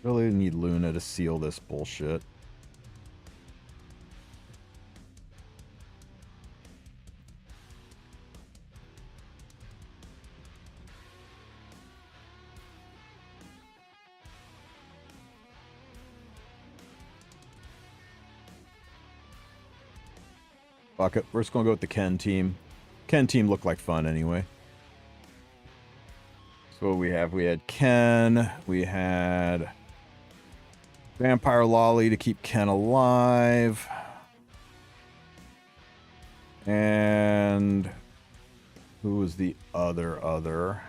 Really need Luna to seal this bullshit. Fuck it. We're just going to go with the Ken team. Ken team looked like fun anyway. So what we have? We had Ken. We had Vampire Lolly to keep Ken alive. And who was the other?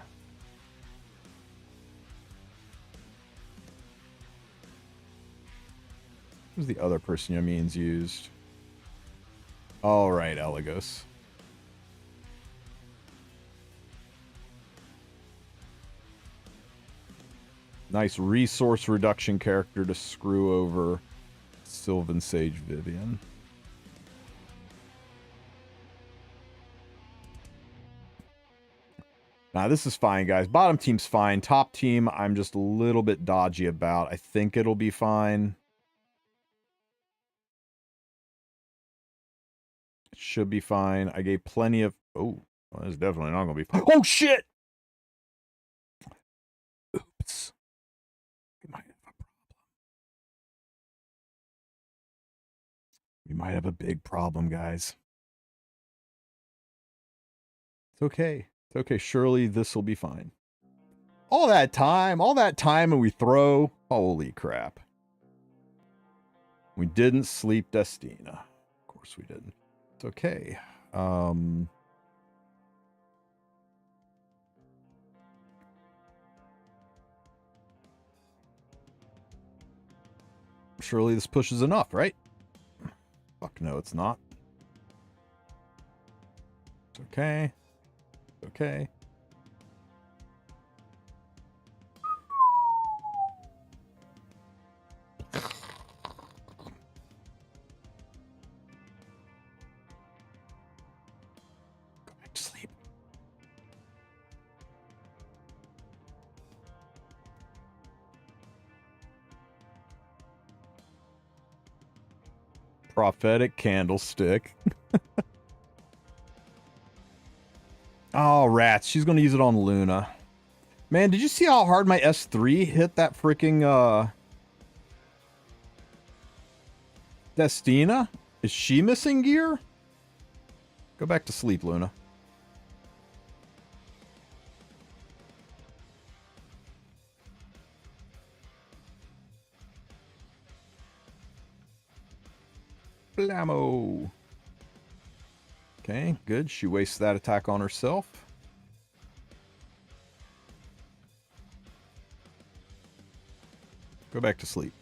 Who's the other person Yameen's used? All right, Elegos. Nice resource reduction character to screw over Sylvan Sage Vivian. Nah, this is fine, guys. Bottom team's fine. Top team, I'm just a little bit dodgy about. I think it'll be fine. It should be fine. I gave plenty of... Oh, well, that's definitely not going to be fine. Oh, shit! Oops. We might have a problem. We might have a big problem, guys. It's okay. It's okay. Surely this will be fine. All that time and we throw. Holy crap. We didn't sleep Destina. Of course we didn't. It's okay. Surely this pushes enough, right? Fuck no, it's not. It's okay. It's okay. Go back to sleep. Prophetic Candlestick. Oh, rats. She's going to use it on Luna. Man, did you see how hard my S3 hit that freaking, Destina? Is she missing gear? Go back to sleep, Luna. Blammo. Okay, good. She wastes that attack on herself. Go back to sleep.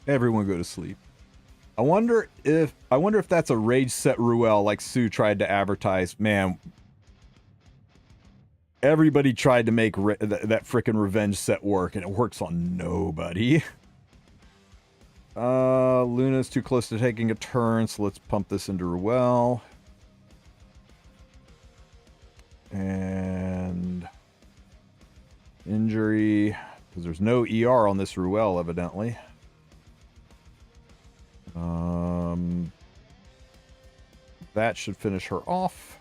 Everyone go to sleep. I wonder if that's a rage set Ruel like Sue tried to advertise. Man, everybody tried to make that frickin' revenge set work, and it works on nobody. Luna's too close to taking a turn, so let's pump this into Ruel. And injury, because there's no ER on this Ruel, evidently. That should finish her off.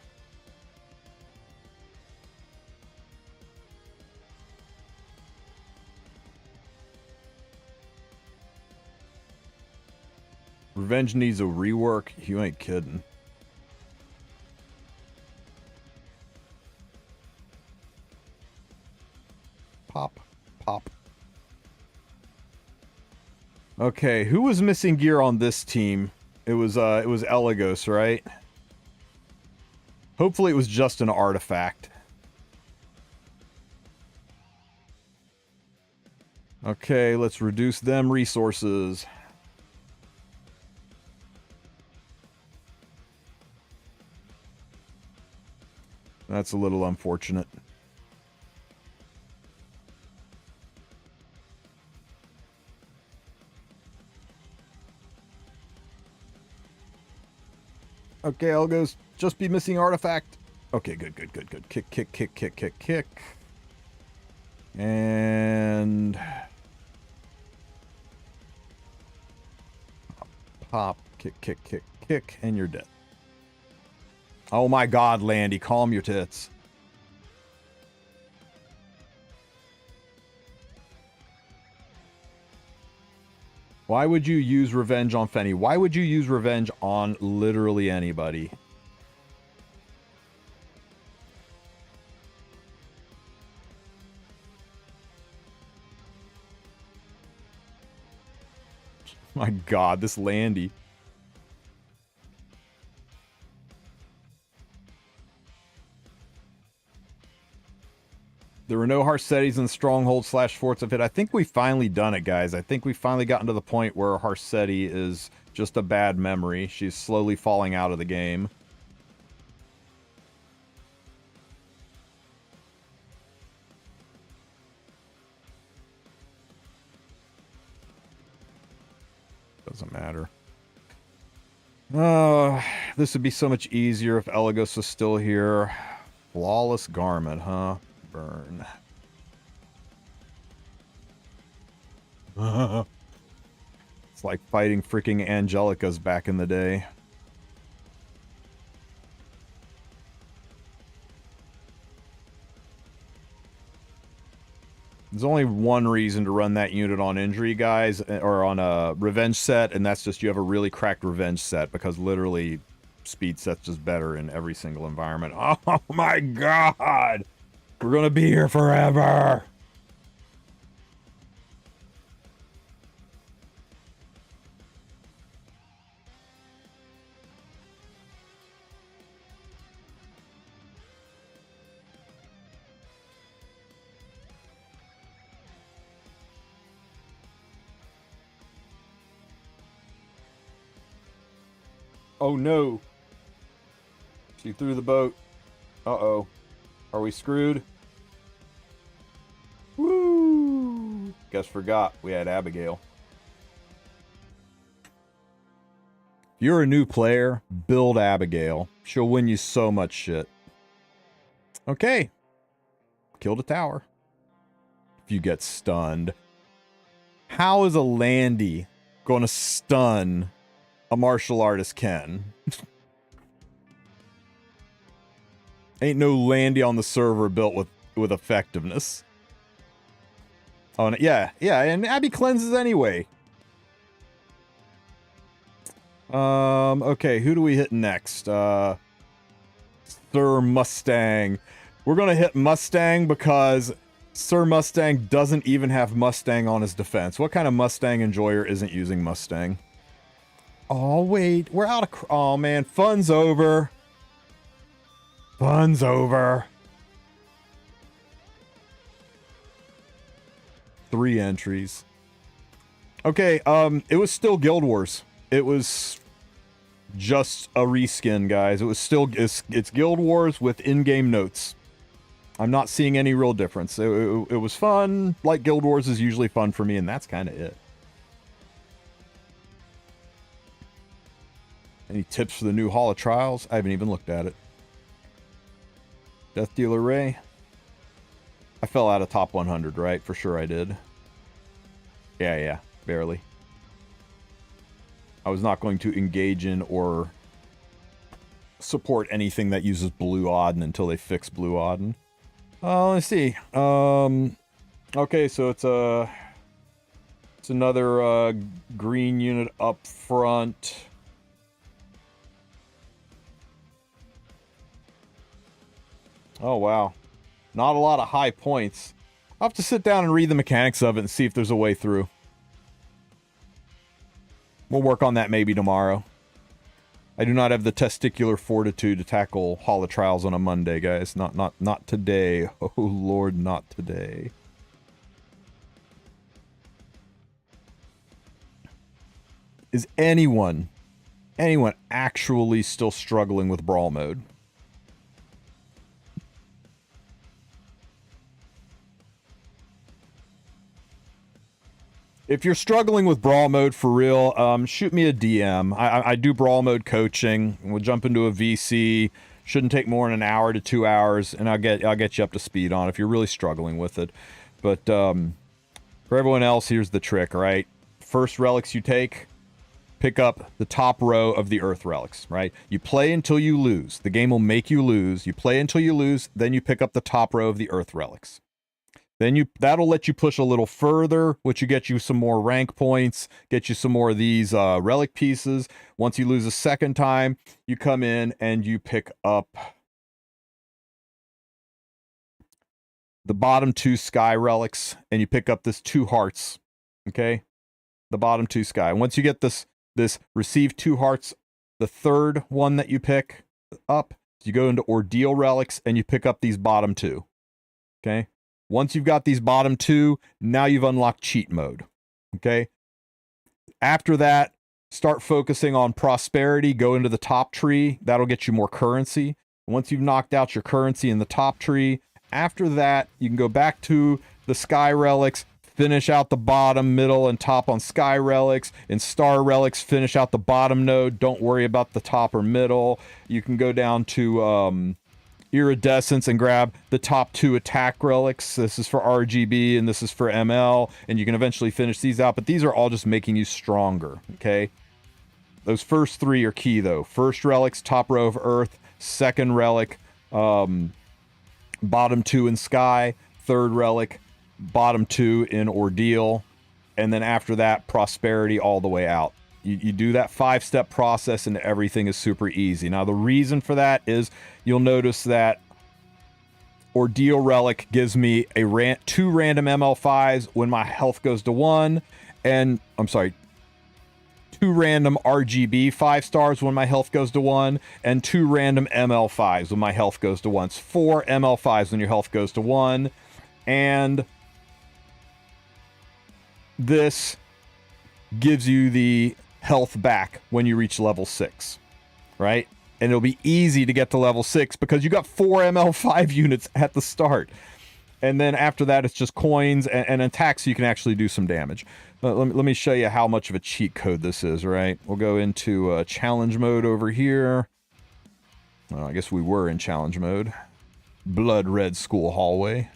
Revenge needs a rework. You ain't kidding. Pop, pop. Okay, who was missing gear on this team? It was Elegos, right? Hopefully it was just an artifact. Okay, let's reduce them resources. That's a little unfortunate. Okay, Elgos, just be missing artifact. Okay, good. Kick. And... pop, kick, and you're dead. Oh my god, Landy, calm your tits. Why would you use revenge on Fenny? Why would you use revenge on literally anybody? My god, this Landy. There were no Harsettis in Stronghold / Forts of Hit. I think we finally done it, guys. I think we finally gotten to the point where Harsetti is just a bad memory. She's slowly falling out of the game. Doesn't matter. This would be so much easier if Elegos was still here. Flawless Garment, huh? Burn. It's like fighting freaking Angelicas back in the day. There's only one reason to run that unit on injury, guys, or on a revenge set, and that's just you have a really cracked revenge set, because literally speed set's just better in every single environment. Oh my god! We're gonna be here forever! Oh no! She threw the boat. Uh-oh. Are we screwed? Woo! Guess forgot we had Abigail. If you're a new player, build Abigail. She'll win you so much shit. Okay. Killed a tower. If you get stunned. How is a Landy going to stun a martial artist Ken? Ain't no Landy on the server built with effectiveness. Oh, yeah, and Abby cleanses anyway. Okay, who do we hit next? Sir Mustang. We're gonna hit Mustang because Sir Mustang doesn't even have Mustang on his defense. What kind of Mustang enjoyer isn't using Mustang? Oh, wait, we're out of... Oh, man, fun's over. Fun's over. 3 entries. Okay, it was still Guild Wars. It was just a reskin, guys. It was still... It's Guild Wars with in-game notes. I'm not seeing any real difference. It was fun. Like Guild Wars is usually fun for me, and that's kind of it. Any tips for the new Hall of Trials? I haven't even looked at it. Death Dealer Ray. I fell out of top 100, right? For sure I did. Yeah, barely. I was not going to engage in or support anything that uses Blue Auden until they fix Blue Auden. Let's see. Okay, so it's another green unit up front. Oh, wow. Not a lot of high points. I'll have to sit down and read the mechanics of it and see if there's a way through. We'll work on that maybe tomorrow. I do not have the testicular fortitude to tackle Hall of Trials on a Monday, guys. Not today. Oh, Lord, not today. Is anyone actually still struggling with Brawl mode? If you're struggling with Brawl mode for real, shoot me a DM. I do Brawl mode coaching. We'll jump into a VC. Shouldn't take more than an hour to 2 hours, and I'll get you up to speed on if you're really struggling with it. But for everyone else, here's the trick, right? First relics you take, pick up the top row of the earth relics, right? You play until you lose. The game will make you lose. You play until you lose, then you pick up the top row of the earth relics. Then that'll let you push a little further, which will get you some more rank points, get you some more of these relic pieces. Once you lose a second time, you come in and you pick up the bottom 2 sky relics, and you pick up this 2 hearts, okay? The bottom 2 sky. And once you get this receive 2 hearts, the third one that you pick up, you go into ordeal relics and you pick up these bottom 2, okay? Once you've got these bottom 2, now you've unlocked cheat mode, okay? After that, start focusing on prosperity, go into the top tree. That'll get you more currency. Once you've knocked out your currency in the top tree, after that, you can go back to the sky relics, finish out the bottom, middle, and top on sky relics. In star relics, finish out the bottom node. Don't worry about the top or middle. You can go down to iridescence and grab the top 2 attack relics. This is for RGB and this is for ML, and you can eventually finish these out, but these are all just making you stronger, okay? Those first 3 are key, though. First relic's top row of earth, second relic, bottom 2 in sky, third relic, bottom 2 in ordeal, and then after that, prosperity all the way out. You do that 5-step process and everything is super easy. Now, the reason for that is you'll notice that ordeal relic gives me a 2 random ML5s when my health goes to 1, and I'm sorry, 2 random RGB 5 stars when my health goes to 1, and 2 random ML5s when my health goes to 1. It's 4 ML5s when your health goes to 1, and this gives you the health back when you reach level 6, right? And it'll be easy to get to level 6 because you got 4 ML5 units at the start. And then after that, it's just coins and attacks, so you can actually do some damage. Let me show you how much of a cheat code this is, right? We'll go into challenge mode over here. Well, I guess we were in challenge mode. Blood red school hallway.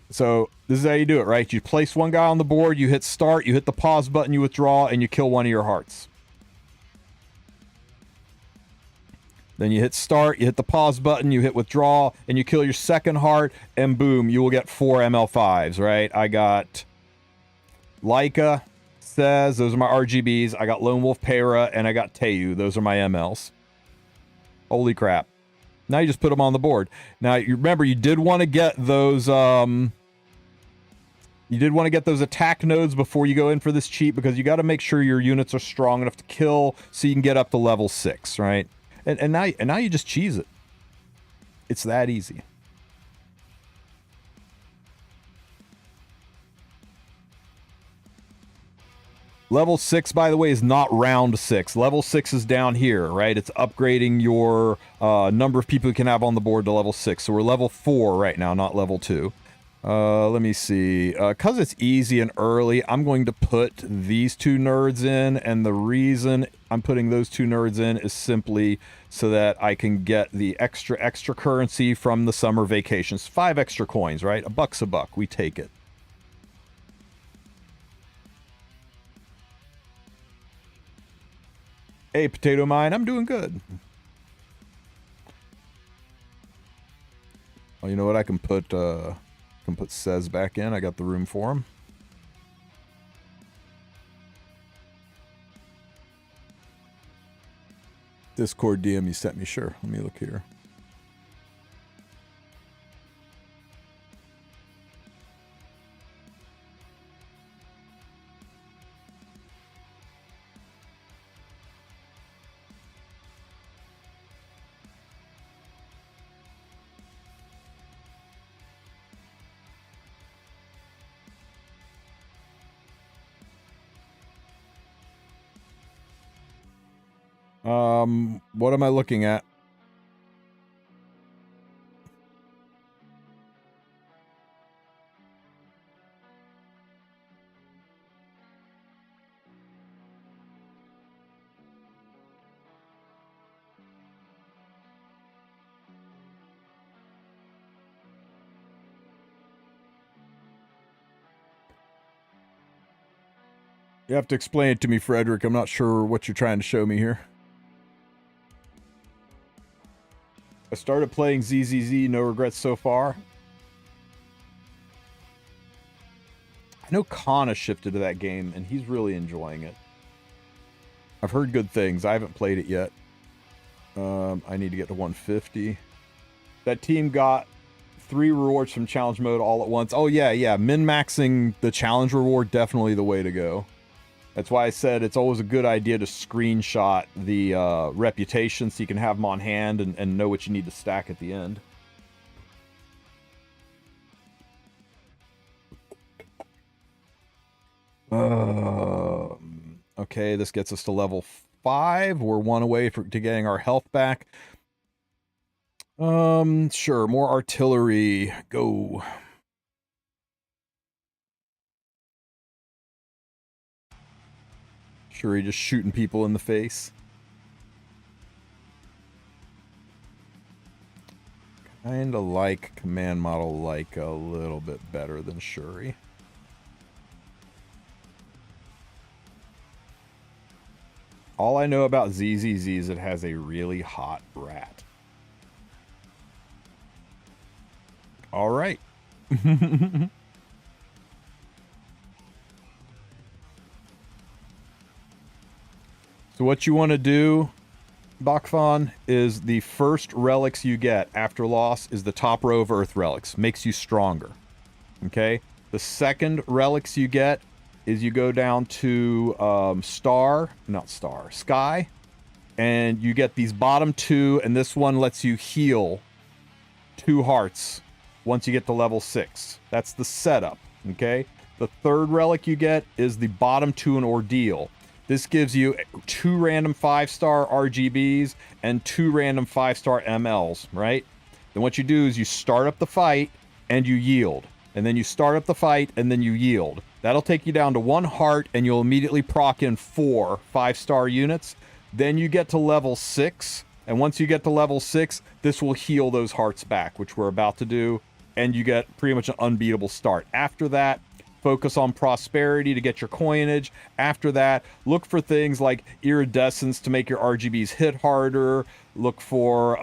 So this is how you do it, right? You place one guy on the board, you hit start, you hit the pause button, you withdraw, and you kill one of your hearts. Then you hit start, you hit the pause button, you hit withdraw, and you kill your second heart, and boom, you will get 4 ML5s, right? I got Leica, Says, those are my RGBs. I got Lone Wolf Para, and I got Teu. Those are my MLs. Holy crap. Now you just put them on the board. Now, you remember, you did want to get those, attack nodes before you go in for this cheat, because you got to make sure your units are strong enough to kill so you can get up to level 6, right? And now you just cheese it. It's that easy. Level 6, by the way, is not round 6. Level 6 is down here, right? It's upgrading your number of people you can have on the board to level 6. So we're level 4 right now, not level 2. Let me see. Because it's easy and early, I'm going to put these 2 nerds in. And the reason I'm putting those 2 nerds in is simply so that I can get the extra currency from the summer vacations. 5 extra coins, right? $1's a buck. We take it. Hey, Potato Mine, I'm doing good. Oh, you know what? I can put Says back in. I got the room for him. Discord DM you sent me, sure. Let me look here. What am I looking at? You have to explain it to me, Frederick. I'm not sure what you're trying to show me here. I started playing ZZZ, no regrets so far. I know Khan has shifted to that game, and he's really enjoying it. I've heard good things. I haven't played it yet. I need to get to 150. That team got 3 rewards from challenge mode all at once. Oh, yeah. Min-maxing the challenge reward, definitely the way to go. That's why I said it's always a good idea to screenshot the reputation so you can have them on hand and know what you need to stack at the end. Okay, this gets us to level 5. We're 1 away to getting our health back. Sure, more artillery. Go. Sure, he just shooting people in the face. Kinda like command model like a little bit better than Shuri. All I know about ZZZ is it has a really hot rat. All right. So what you want to do, Bakfan, is the first relics you get after loss is the top row of Earth relics. Makes you stronger. Okay? The second relics you get is you go down to Sky, and you get these bottom 2, and this one lets you heal 2 hearts once you get to level 6. That's the setup, okay? The third relic you get is the bottom 2 in Ordeal. This gives you 2 random 5-star RGBs and 2 random 5-star MLs, right? Then what you do is you start up the fight and you yield. And then you start up the fight and then you yield. That'll take you down to 1 heart and you'll immediately proc in 4 5-star units. Then you get to level 6. And once you get to level 6, this will heal those hearts back, which we're about to do. And you get pretty much an unbeatable start. After that, focus on prosperity to get your coinage. After that, look for things like iridescence to make your RGBs hit harder. Look for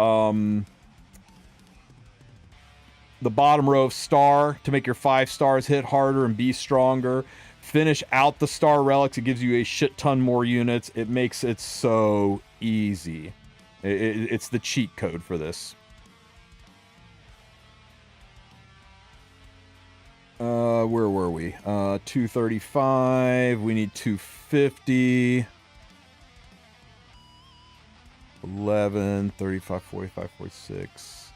the bottom row of star to make your 5 stars hit harder and be stronger. Finish out the star relics. It gives you a shit ton more units. It makes it so easy. It's the cheat code for this. Where were we? 235. We need 250. 11, 35, 45, 46.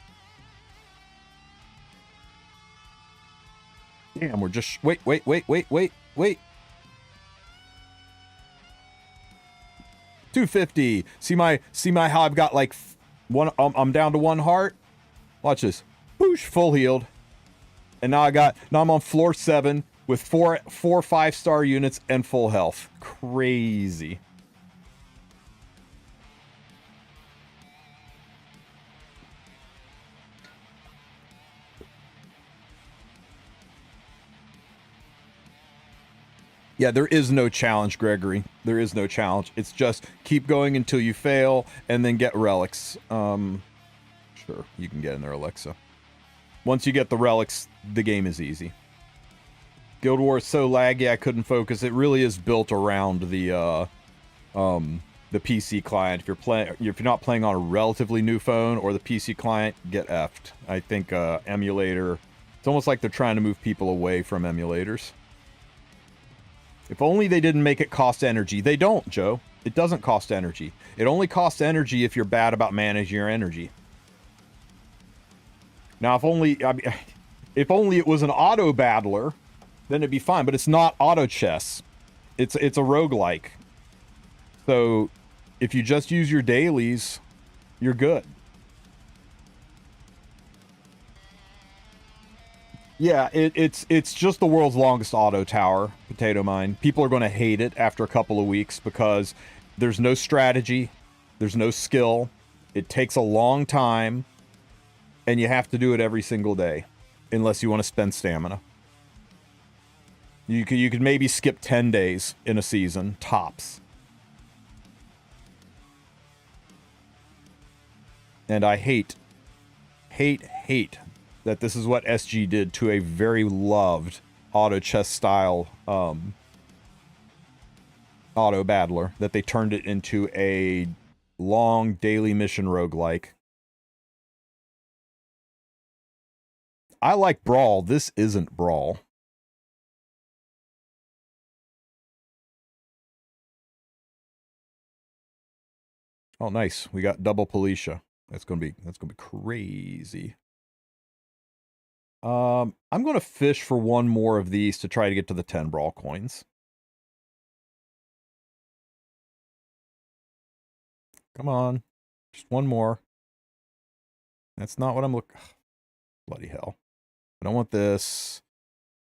Damn, we're just... Wait. 250. See my how I've got like one... I'm down to 1 heart. Watch this. Boosh, full healed. And now I'm on floor 7 with 4 5-star units and full health. Crazy. Yeah, there is no challenge, Gregory. There is no challenge. It's just keep going until you fail and then get relics. Sure, you can get in there, Alexa. Once you get the relics, the game is easy. Guild Wars is so laggy I couldn't focus. It really is built around the PC client. If you're not playing on a relatively new phone or the PC client, get effed. I think emulator. It's almost like they're trying to move people away from emulators. If only they didn't make it cost energy. They don't, Joe. It doesn't cost energy. It only costs energy if you're bad about managing your energy. Now, if only it was an auto battler, then it'd be fine. But it's not auto chess. It's a roguelike. So if you just use your dailies, you're good. Yeah, it's just the world's longest auto tower, Potato Mine. People are going to hate it after a couple of weeks because there's no strategy, there's no skill, it takes a long time, and you have to do it every single day, unless you want to spend stamina. You could maybe skip 10 days in a season, tops. And I hate that this is what SG did to a very loved auto chess style auto battler, that they turned it into a long daily mission roguelike. I like Brawl. This isn't Brawl. Oh, nice. We got double Policia. That's gonna be crazy. I'm gonna fish for one more of these to try to get to the 10 Brawl coins. Come on. Just one more. That's not what I'm looking... Bloody hell. I don't want this.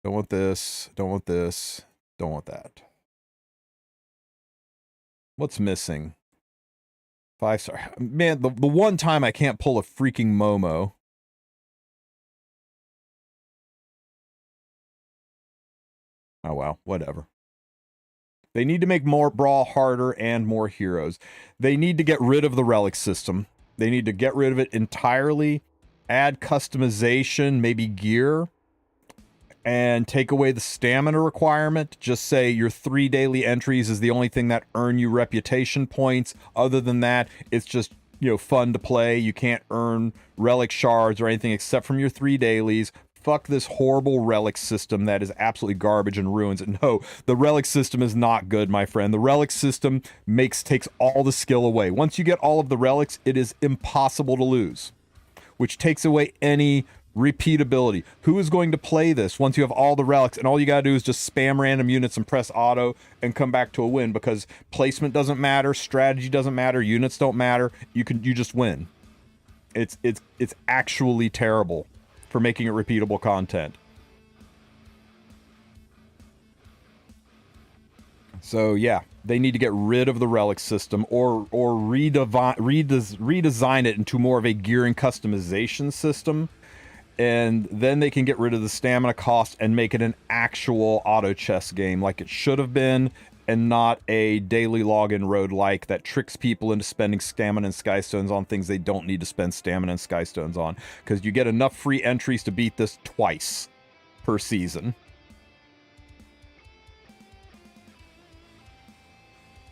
Don't want this. Don't want this. Don't want that. What's missing? 5-star. Man, the one time I can't pull a freaking Momo. Oh, wow. Whatever. They need to make more Brawl harder and more heroes. They need to get rid of the relic system. They need to get rid of it entirely. Add customization, maybe gear. And take away the stamina requirement. Just say your 3 daily entries is the only thing that earn you reputation points. Other than that, it's just, you know, fun to play. You can't earn relic shards or anything except from your 3 dailies. Fuck this horrible relic system that is absolutely garbage and ruins it. No, the relic system is not good, my friend. The relic system takes all the skill away. Once you get all of the relics, it is impossible to lose, which takes away any repeatability. Who is going to play this once you have all the relics and all you gotta do is just spam random units and press auto and come back to a win? Because placement doesn't matter, strategy doesn't matter, units don't matter. You just win. It's actually terrible for making it repeatable content. So yeah, they need to get rid of the relic system or redesign it into more of a gearing customization system. And then they can get rid of the stamina cost and make it an actual auto chess game like it should have been, and not a daily login roguelike that tricks people into spending stamina and skystones on things they don't need to spend stamina and skystones on. Because you get enough free entries to beat this twice per season.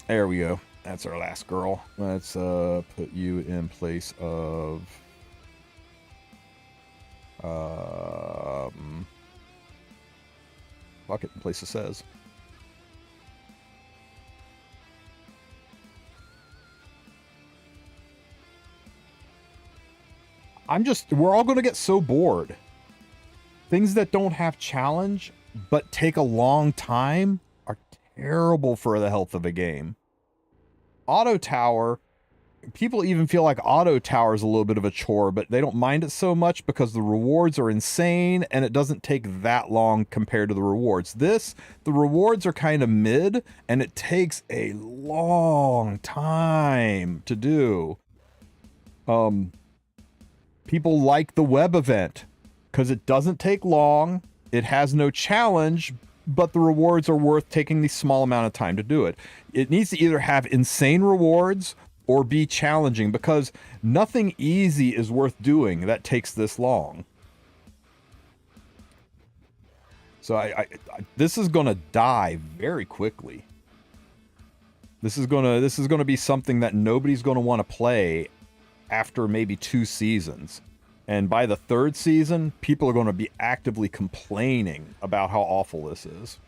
There we go. That's our last girl. Let's put you in place of... fuck it, in place of says. We're all going to get so bored. Things that don't have challenge, but take a long time, are terrible for the health of a game. Auto Tower, people even feel like Auto Tower is a little bit of a chore, but they don't mind it so much because the rewards are insane and it doesn't take that long compared to the rewards. The rewards are kind of mid and it takes a long time to do. People like the web event because it doesn't take long, it has no challenge, but the rewards are worth taking the small amount of time to do it. It needs to either have insane rewards or be challenging, because nothing easy is worth doing that takes this long. So this is gonna die very quickly. This is gonna be something that nobody's gonna want to play after maybe 2 seasons. And by the 3rd season, people are going to be actively complaining about how awful this is.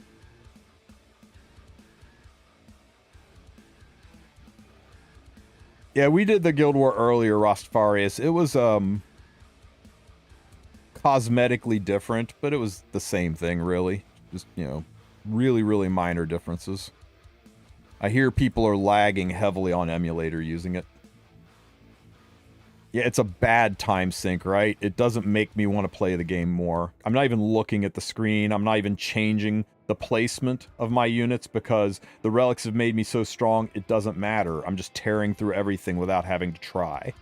Yeah, we did the Guild War earlier, Rastafarius. It was cosmetically different, but it was the same thing, really. Just, you know, really, really minor differences. I hear people are lagging heavily on emulator using it. Yeah, it's a bad time sync, right? It doesn't make me want to play the game more. I'm not even looking at the screen. I'm not even changing the placement of my units because the relics have made me so strong, it doesn't matter. I'm just tearing through everything without having to try.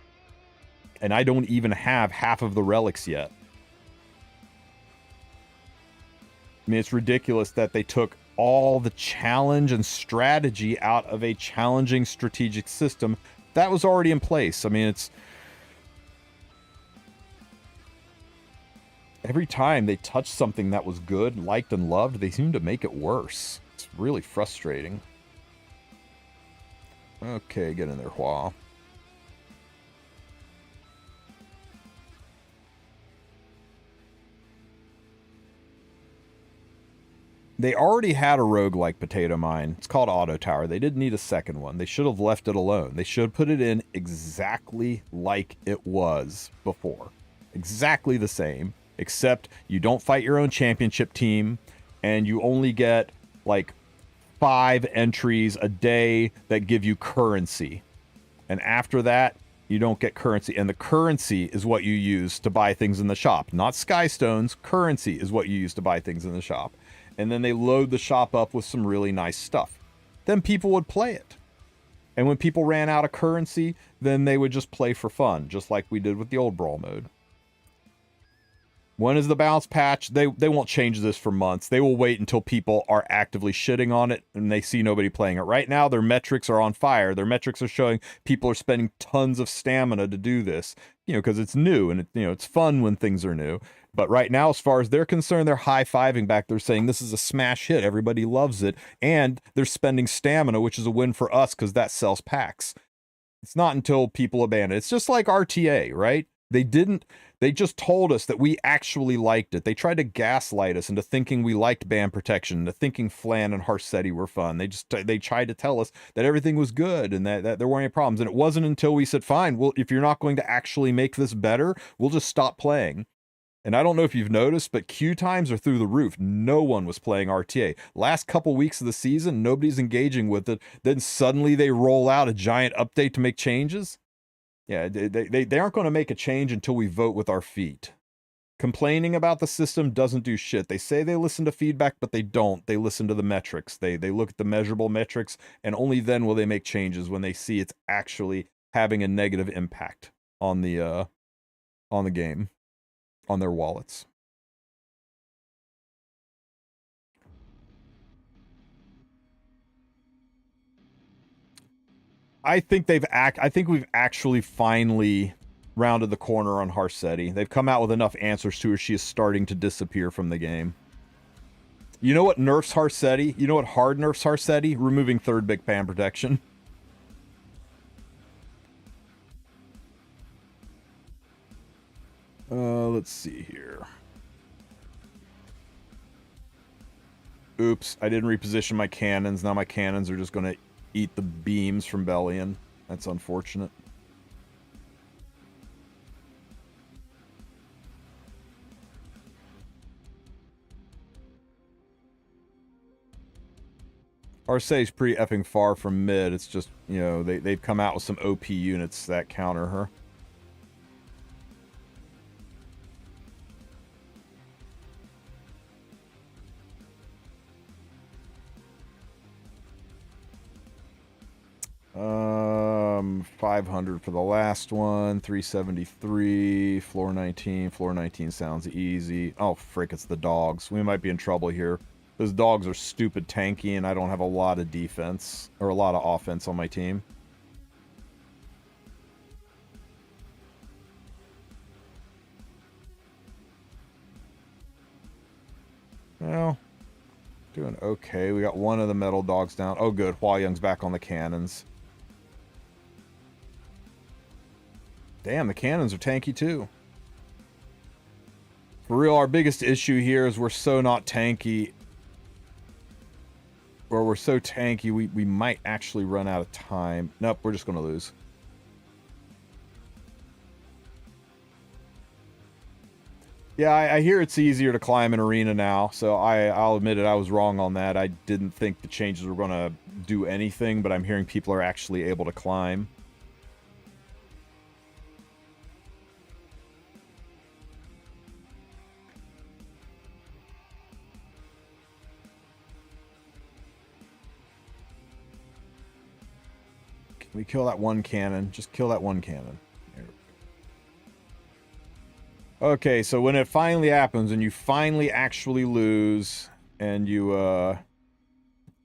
And I don't even have half of the relics yet. I mean, it's ridiculous that they took all the challenge and strategy out of a challenging strategic system that was already in place. I mean, it's... every time they touch something that was good, liked, and loved, they seem to make it worse. It's really frustrating. Okay, get in there, Hua. They already had a roguelike potato mine. It's called Auto Tower. They didn't need a second one. They should have left it alone. They should have put it in exactly like it was before. Exactly the same, except you don't fight your own championship team, and you only get, like, 5 entries a day that give you currency. And after that, you don't get currency. And the currency is what you use to buy things in the shop. Not Skystones. Currency is what you use to buy things in the shop. And then they load the shop up with some really nice stuff. Then people would play it. And when people ran out of currency, then they would just play for fun, just like we did with the old Brawl mode. When is the balance patch? They won't change this for months. They will wait until people are actively shitting on it and they see nobody playing it. Right now, their metrics are on fire. Their metrics are showing people are spending tons of stamina to do this, you know, because it's new and it's fun when things are new. But right now, as far as they're concerned, they're high-fiving back. They're saying this is a smash hit. Everybody loves it. And they're spending stamina, which is a win for us because that sells packs. It's not until people abandon it. It's just like RTA, right? They just told us that we actually liked it. They tried to gaslight us into thinking we liked band protection, into thinking Flan and Harsetti were fun. They tried to tell us that everything was good and that there weren't any problems. And it wasn't until we said, fine, well, if you're not going to actually make this better, we'll just stop playing. And I don't know if you've noticed, but queue times are through the roof. No one was playing RTA. Last couple weeks of the season, nobody's engaging with it. Then suddenly they roll out a giant update to make changes. Yeah, they aren't going to make a change until we vote with our feet. Complaining about the system doesn't do shit. They say they listen to feedback, but they don't. They listen to the metrics. They look at the measurable metrics, and only then will they make changes when they see it's actually having a negative impact on the game, on their wallets. I think we've actually finally rounded the corner on Harsetti. They've come out with enough answers to her. She is starting to disappear from the game. You know what nerfs Harsetti? You know what hard nerfs Harsetti? Removing third big pan protection. Let's see here. Oops, I didn't reposition my cannons. Now my cannons are just going to eat the beams from Bellion. That's unfortunate. Arcee's pretty effing far from mid. It's just, you know, they've come out with some OP units that counter her. Um, 500 for the last one, 373, floor 19. Floor 19 sounds easy. Oh, frick, it's the dogs. We might be in trouble here. Those dogs are stupid tanky, and I don't have a lot of defense, or a lot of offense on my team. Well, doing okay. We got one of the metal dogs down. Oh, good. Hua Young's back on the cannons. Damn, the cannons are tanky too. For real, our biggest issue here is we're so not tanky. Or we're so tanky, we might actually run out of time. Nope, we're just going to lose. Yeah, I hear it's easier to climb an arena now, so I'll admit it, I was wrong on that. I didn't think the changes were going to do anything, but I'm hearing people are actually able to climb. We kill that one cannon. Just kill that one cannon. Okay, so when it finally happens and you finally actually lose, and you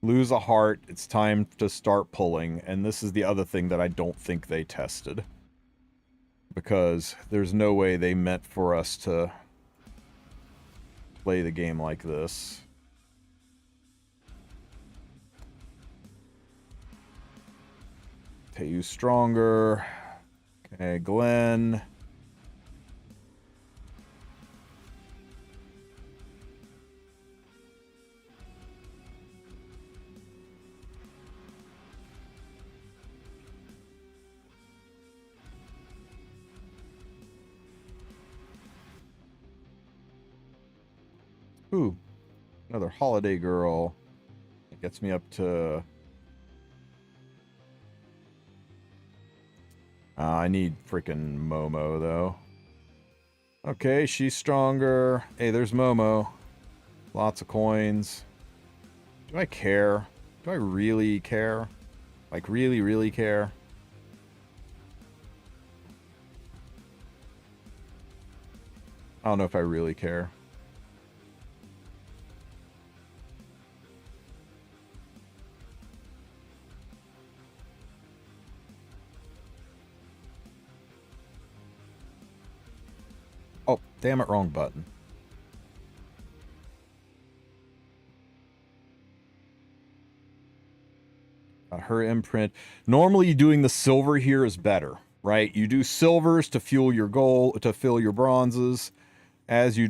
lose a heart, it's time to start pulling. And this is the other thing that I don't think they tested. Because there's no way they meant for us to play the game like this. Tayu stronger. Okay, Glenn. Ooh, another holiday girl. It gets me up to... I need freaking Momo, though. Okay, she's stronger. Hey, there's Momo. Lots of coins. Do I care? Do I really care? Like, really, really care? I don't know if I really care. Oh, damn it, wrong button. Her imprint. Normally doing the silver here is better, right? You do silvers to fuel your gold, to fill your bronzes. As you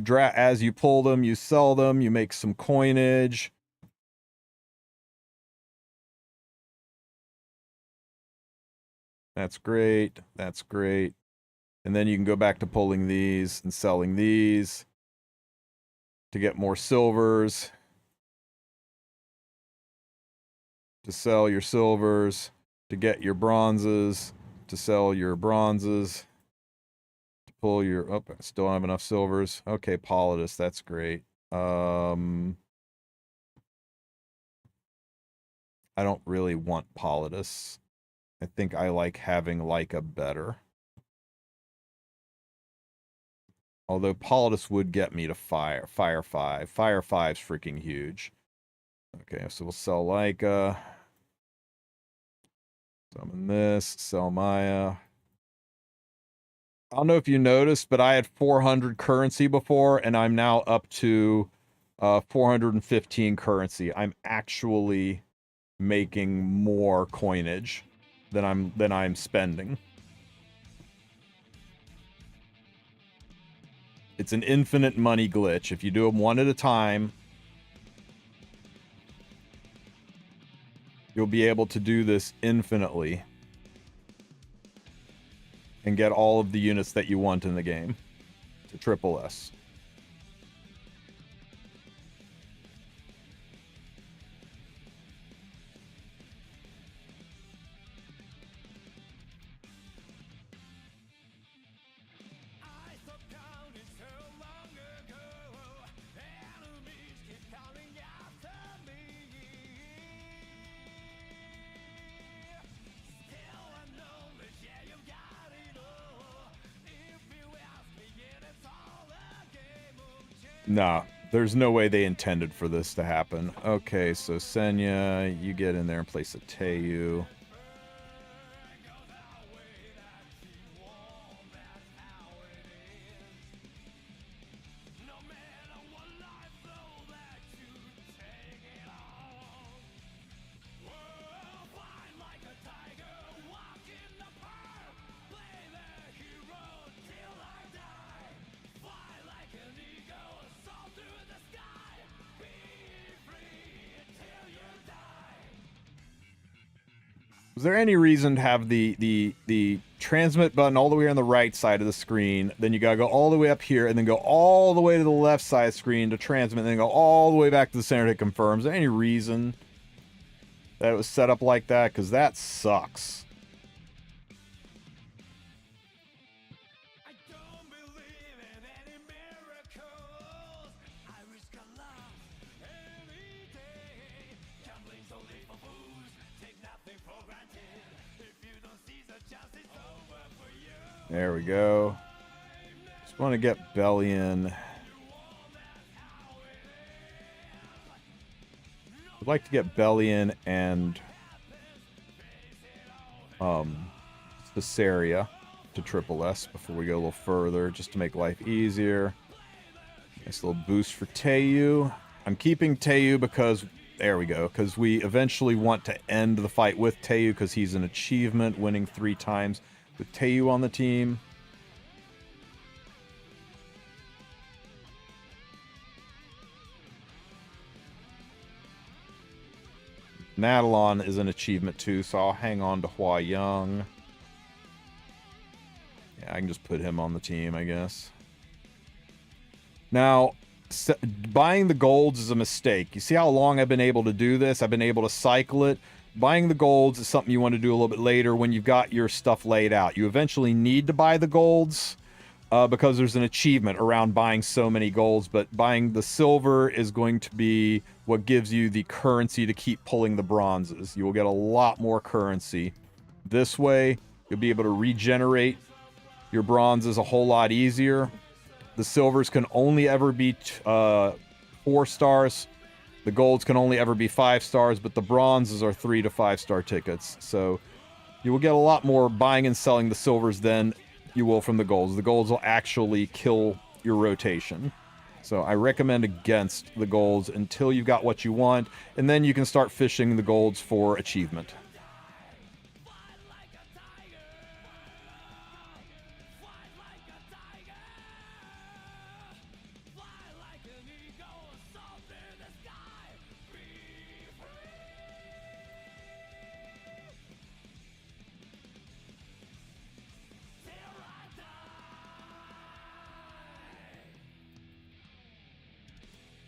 pull them, you sell them, you make some coinage. That's great. That's great. And then you can go back to pulling these and selling these to get more silvers. To sell your silvers, to get your bronzes, to sell your bronzes, to pull your... Oh, I still don't have enough silvers. Okay, Politis, that's great. I don't really want Politis. I think I like having Leica better. Although Politis would get me to Fire 5. Fire 5's freaking huge. Okay, so we'll sell Leica. Summon this, sell Maya. I don't know if you noticed, but I had 400 currency before, and I'm now up to 415 currency. I'm actually making more coinage than I'm spending. It's an infinite money glitch. If you do them one at a time, you'll be able to do this infinitely and get all of the units that you want in the game to triple S. Nah, there's no way they intended for this to happen. Okay, so Senya, you get in there and place a Tayu. Was there any reason to have the transmit button all the way on the right side of the screen, then you gotta go all the way up here, and then go all the way to the left side of the screen to transmit, and then go all the way back to the center to confirm? Is there any reason that it was set up like that? Because that sucks. There we go. Just want to get Bellion. I'd like to get Bellion and Caesarea to triple S before we go a little further, just to make life easier. Nice little boost for Teu. I'm keeping Teu because, there we go, because we eventually want to end the fight with Teu because he's an achievement, winning 3 times with Teu on the team. Madelon is an achievement too, so I'll hang on to Hua Young. Yeah, I can just put him on the team, I guess. Now, buying the golds is a mistake. You see how long I've been able to do this? I've been able to cycle it. Buying the golds is something you want to do a little bit later when you've got your stuff laid out. You eventually need to buy the golds because there's an achievement around buying so many golds, but buying the silver is going to be what gives you the currency to keep pulling the bronzes. You will get a lot more currency. This way, you'll be able to regenerate your bronzes a whole lot easier. The silvers can only ever be 4 stars. The golds can only ever be 5 stars, but the bronzes are 3 to 5 star tickets. So you will get a lot more buying and selling the silvers than you will from the golds. The golds will actually kill your rotation. So I recommend against the golds until you've got what you want, and then you can start fishing the golds for achievement.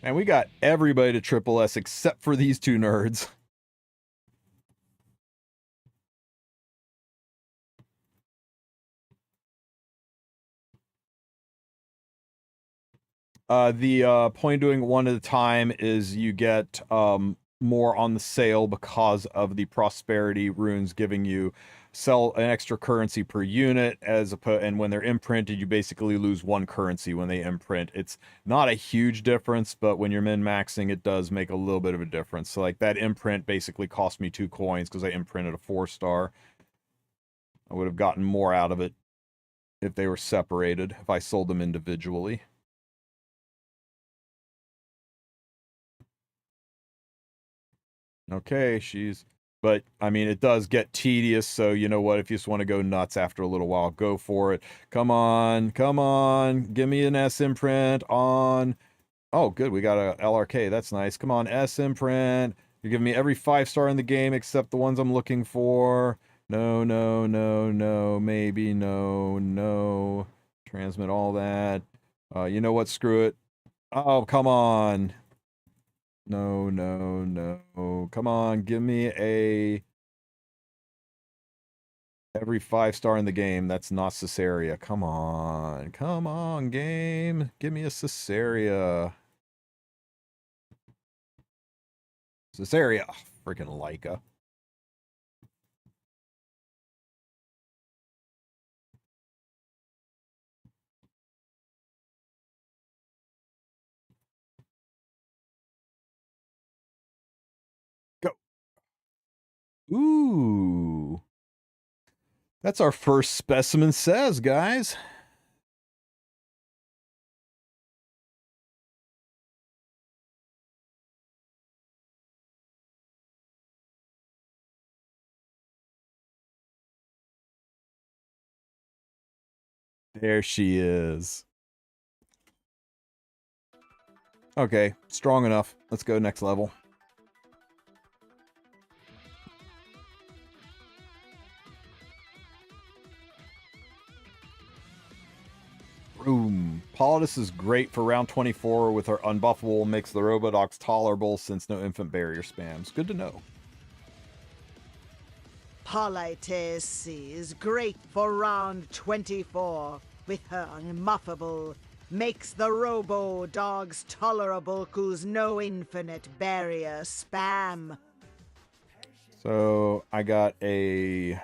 And we got everybody to triple S except for these 2 nerds. The point of doing one at a time is you get more on the sale because of the prosperity runes giving you sell an extra currency per unit, and when they're imprinted, you basically lose 1 currency when they imprint. It's not a huge difference, but when you're min-maxing, it does make a little bit of a difference. So like that imprint basically cost me 2 coins because I imprinted a 4-star. I would have gotten more out of it if they were separated, if I sold them individually. Okay, but I mean, it does get tedious, so you know what, if you just want to go nuts after a little while, go for it. Come on, give me an S imprint on. Oh, good, we got a LRK, that's nice. Come on, S imprint. You're giving me every 5-star in the game except the ones I'm looking for. No, no, no, no, maybe, no, no. Transmit all that. You know what, screw it. Oh, come on. No, no, no. Come on, give me every 5-star in the game. That's not Caesarea. Come on, game. Give me a Caesarea. Caesarea. Oh, freaking Leica. Go. Ooh. That's our first specimen says, guys. There she is. Okay, strong enough. Let's go next level. Boom. Politis is great for round 24 with her unbuffable, makes the Robodogs tolerable since no infant barrier spams. Good to know. Politis is great for round 24 with her unmuffable, makes the Robodogs tolerable cause no infinite barrier spam. So I got a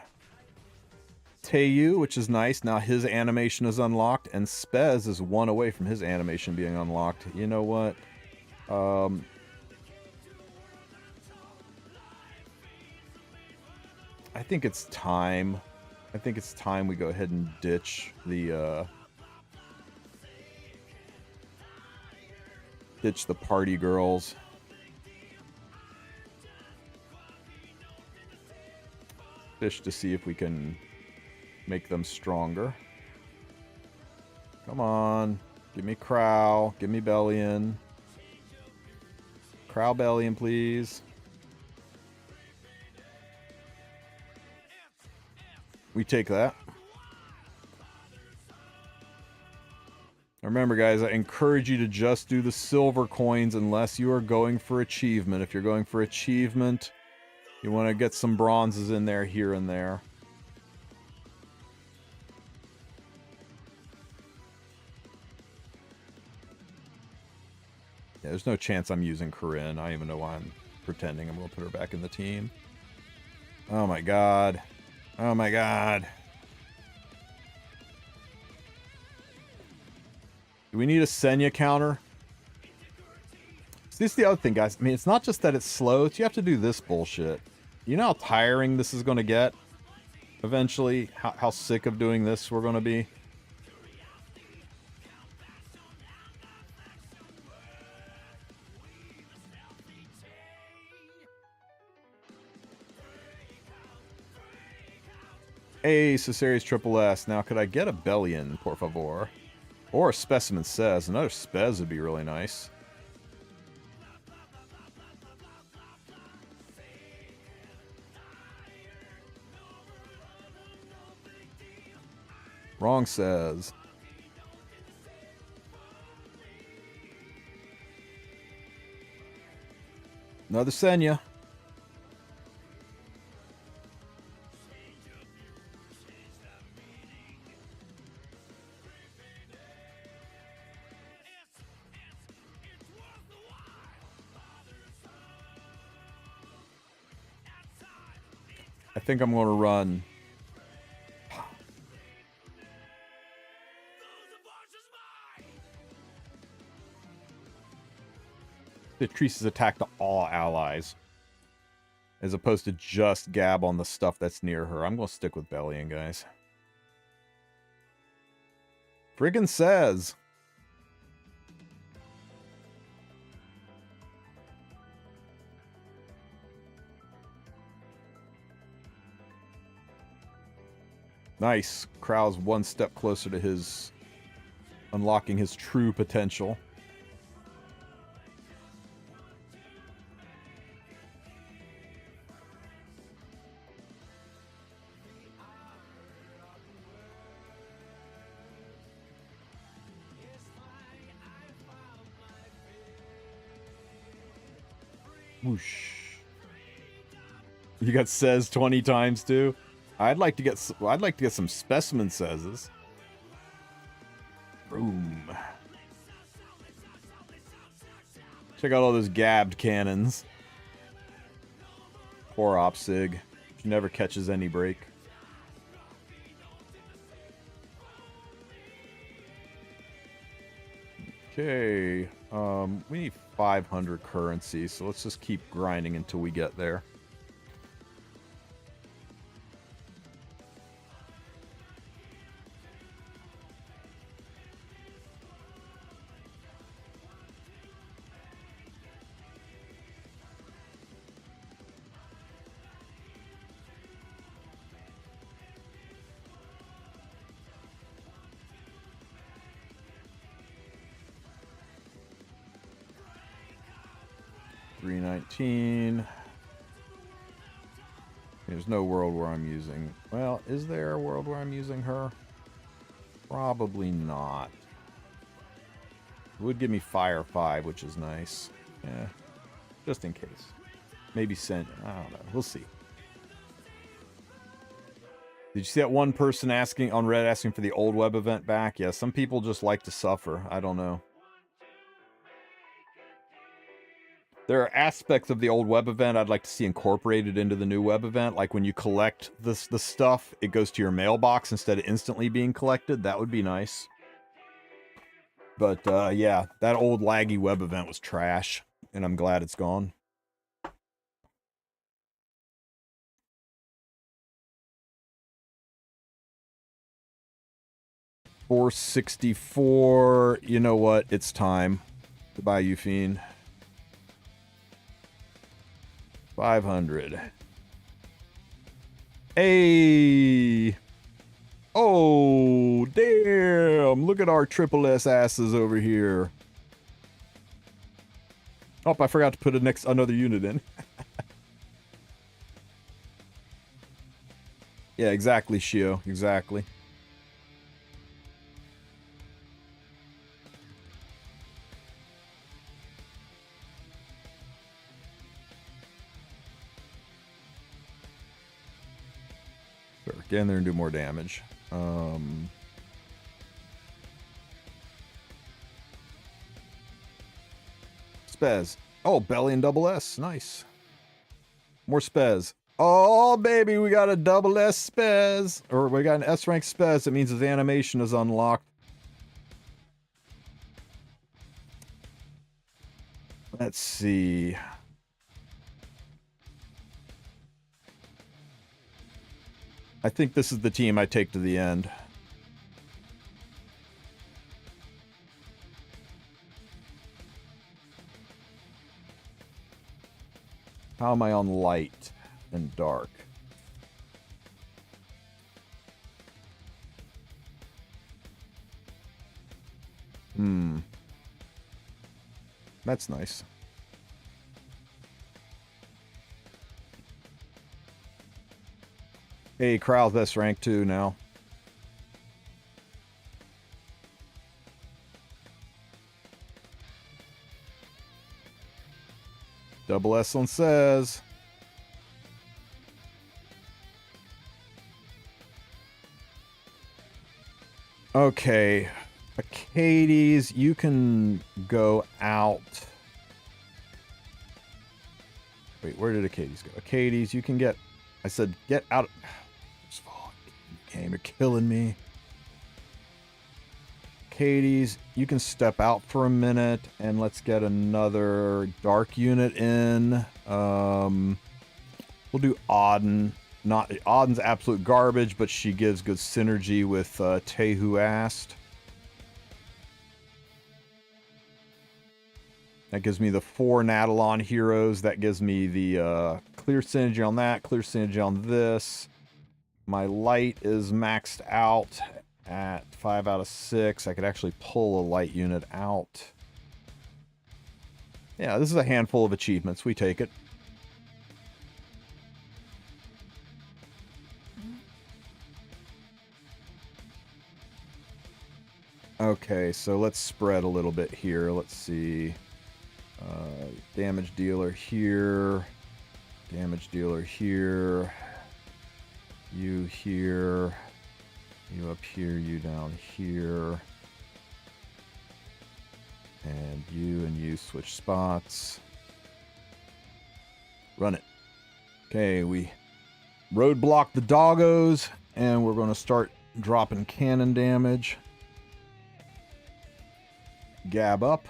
Teu, which is nice. Now his animation is unlocked, and Spez is 1 away from his animation being unlocked. You know what? I think it's time. I think it's time we go ahead and ditch the party girls. Fish to see if we can make them stronger. Come on. Give me Crow. Give me Bellion. Crow Bellion, please. We take that. Remember, guys, I encourage you to just do the silver coins unless you are going for achievement. If you're going for achievement, you want to get some bronzes in there here and there. Yeah, there's no chance I'm using Corinne. I don't even know why I'm pretending I'm going to put her back in the team. Oh my god. Oh my god. Do we need a Senya counter? So this is the other thing, guys. I mean, it's not just that it's slow. It's you have to do this bullshit. You know how tiring this is going to get? Eventually, how sick of doing this we're going to be? Hey, Cesarius Triple S. Now, could I get a Bellion, por favor? Or a Specimen Says. Another Spez would be really nice. Wrong Says. Another Senya. I think I'm going to run. Decreases attack to all allies. As opposed to just Gab on the stuff that's near her. I'm going to stick with Bellion, guys. Friggin' Says. Nice. Crow's one step closer to his unlocking his true potential. Whoosh. You got Says 20 times too? I'd like to get some Specimen Saises. Boom. Check out all those gabbed cannons. Poor Opsig. She never catches any break. Okay. We need 500 currency, so let's just keep grinding until we get there. There's no world where I'm using... Well, is there a world where I'm using her? Probably not. It would give me Fire 5, which is nice. Yeah, just in case. Maybe send... I don't know. We'll see. Did you see that one person asking on Reddit asking for the old web event back? Yeah, some people just like to suffer. I don't know. There are aspects of the old web event I'd like to see incorporated into the new web event. Like when you collect the stuff, it goes to your mailbox instead of instantly being collected. That would be nice. But yeah, that old laggy web event was trash, and I'm glad it's gone. 464. You know what? It's time. Goodbye, you fiend. 500. Hey! Oh, damn! Look at our triple S asses over here. Oh, I forgot to put another unit in. Yeah, exactly, Shio. Exactly. Sure, get in there and do more damage. Spez. Oh, belly and double S. Nice. More Spez. Oh, baby, we got a double S Spez. Or we got an S rank Spez. It means his animation is unlocked. Let's see. I think this is the team I take to the end. How am I on light and dark? That's nice. Hey, Kral's best rank 2 now. Double S on says. Okay. Acades, you can go out. Wait, where did Acades go? Acades, you can get... I said, get out. Game, you're killing me. Acades, you can step out for a minute, and let's get another dark unit in. We'll do Auden. Auden's absolute garbage, but she gives good synergy with Tehu Ast. That gives me the 4 Nadalon heroes. That gives me the clear synergy on that, clear synergy on this. My light is maxed out at 5 out of 6. I could actually pull a light unit out. Yeah, this is a handful of achievements. We take it. Okay, so let's spread a little bit here. Let's see. Damage dealer here. Damage dealer here. You here. You up here. You down here. And you switch spots. Run it. Okay, we roadblock the doggos, and we're going to start dropping cannon damage. Gab up.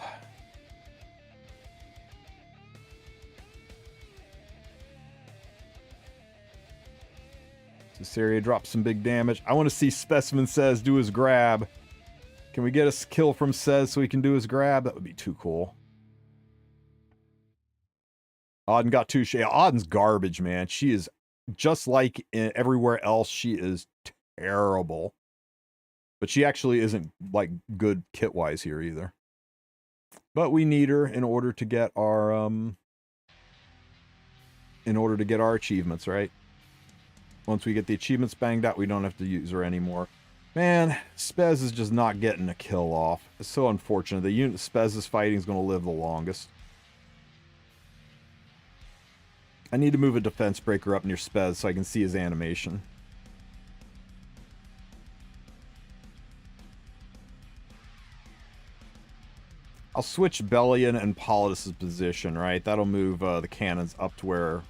This area drops some big damage. I want to see Specimen Says do his grab. Can we get a kill from Says so he can do his grab? That would be too cool. Auden got 2 shea. Auden's garbage, man. She is just like everywhere else. She is terrible. But she actually isn't like good kit-wise here either. But we need her in order to get our achievements, right? Once we get the achievements banged out, we don't have to use her anymore. Man, Spez is just not getting a kill off. It's so unfortunate. The unit Spez is fighting is going to live the longest. I need to move a defense breaker up near Spez so I can see his animation. I'll switch Bellion and Politis' position, right? That'll move the cannons up to where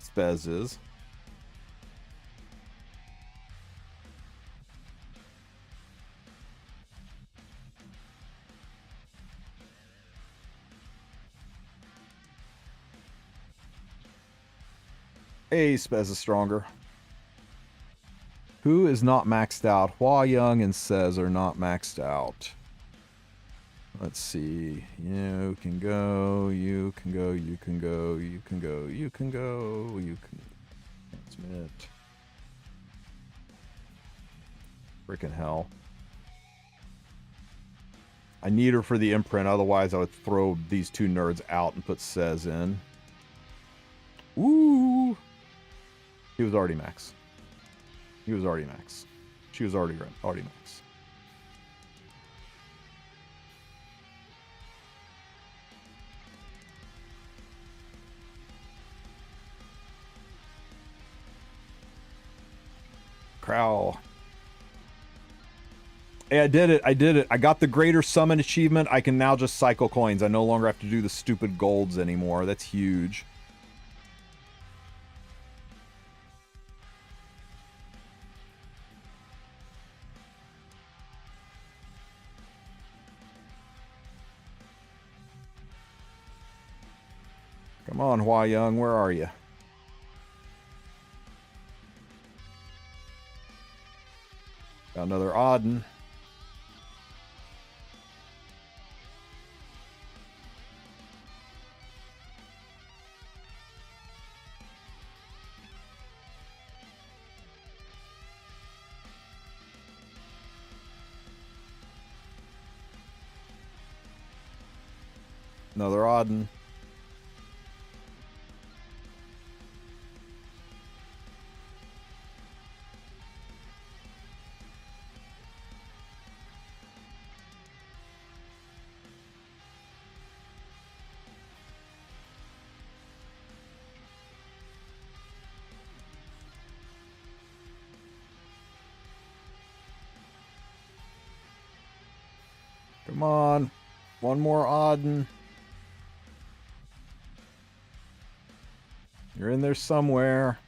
Spez is. Hey, Spez is stronger. Who is not maxed out? Hua Young and Says are not maxed out. Let's see. You can go. You can go. You can go. You can go. You can go. You can. Transmit. Freaking hell. I need her for the imprint. Otherwise, I would throw these two nerds out and put Says in. Woo! He was already max. He was already max. She was already max. Crow. Hey, I did it. I did it. I got the greater summon achievement. I can now just cycle coins. I no longer have to do the stupid golds anymore. That's huge. Come on, Hua Young, where are you? Got another Auden. Another Auden. Come on. One more Auden. You're in there somewhere.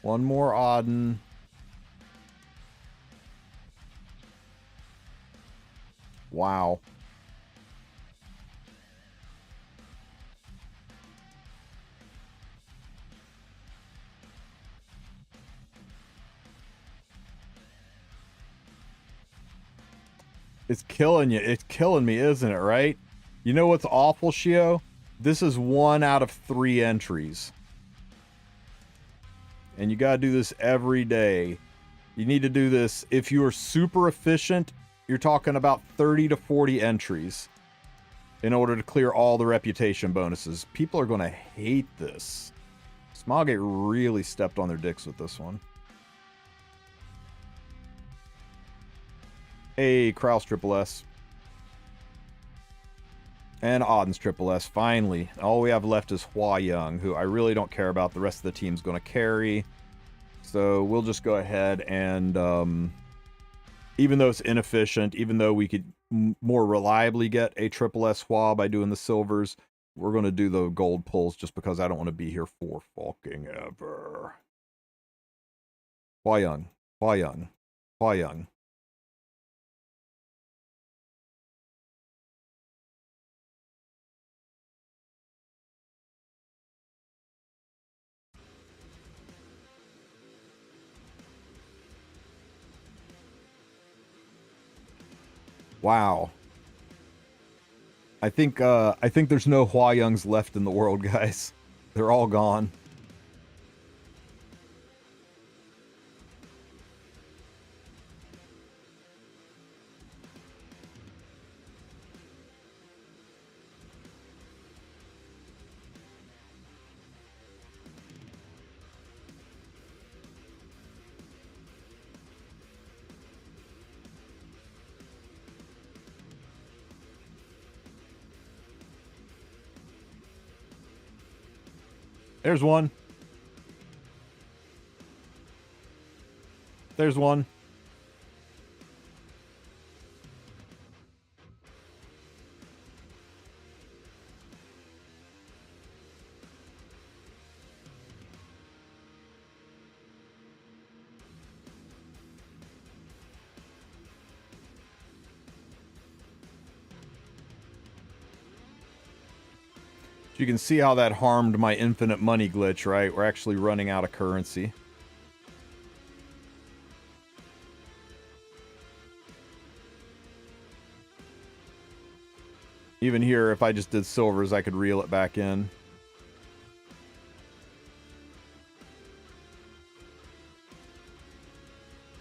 One more Auden. Wow. It's killing you. It's killing me, isn't it, right? You know what's awful, Shio? This is 1 out of 3 entries. And you gotta do this every day. You need to do this. If you are super efficient, you're talking about 30 to 40 entries in order to clear all the reputation bonuses. People are gonna hate this. Smoggate really stepped on their dicks with this one. Hey, Kraus Triple S. And Auden's Triple S, finally. All we have left is Hua Young, who I really don't care about. The rest of the team's going to carry. So we'll just go ahead and, even though it's inefficient, even though we could more reliably get a Triple S Hua by doing the silvers, we're going to do the gold pulls just because I don't want to be here for fucking ever. Hua Young. Hua Young. Hua Young. Wow. I think there's no Hua Youngs left in the world, guys. They're all gone. There's one. There's one. You can see how that harmed my infinite money glitch, right? We're actually running out of currency. Even here, if I just did silvers, I could reel it back in.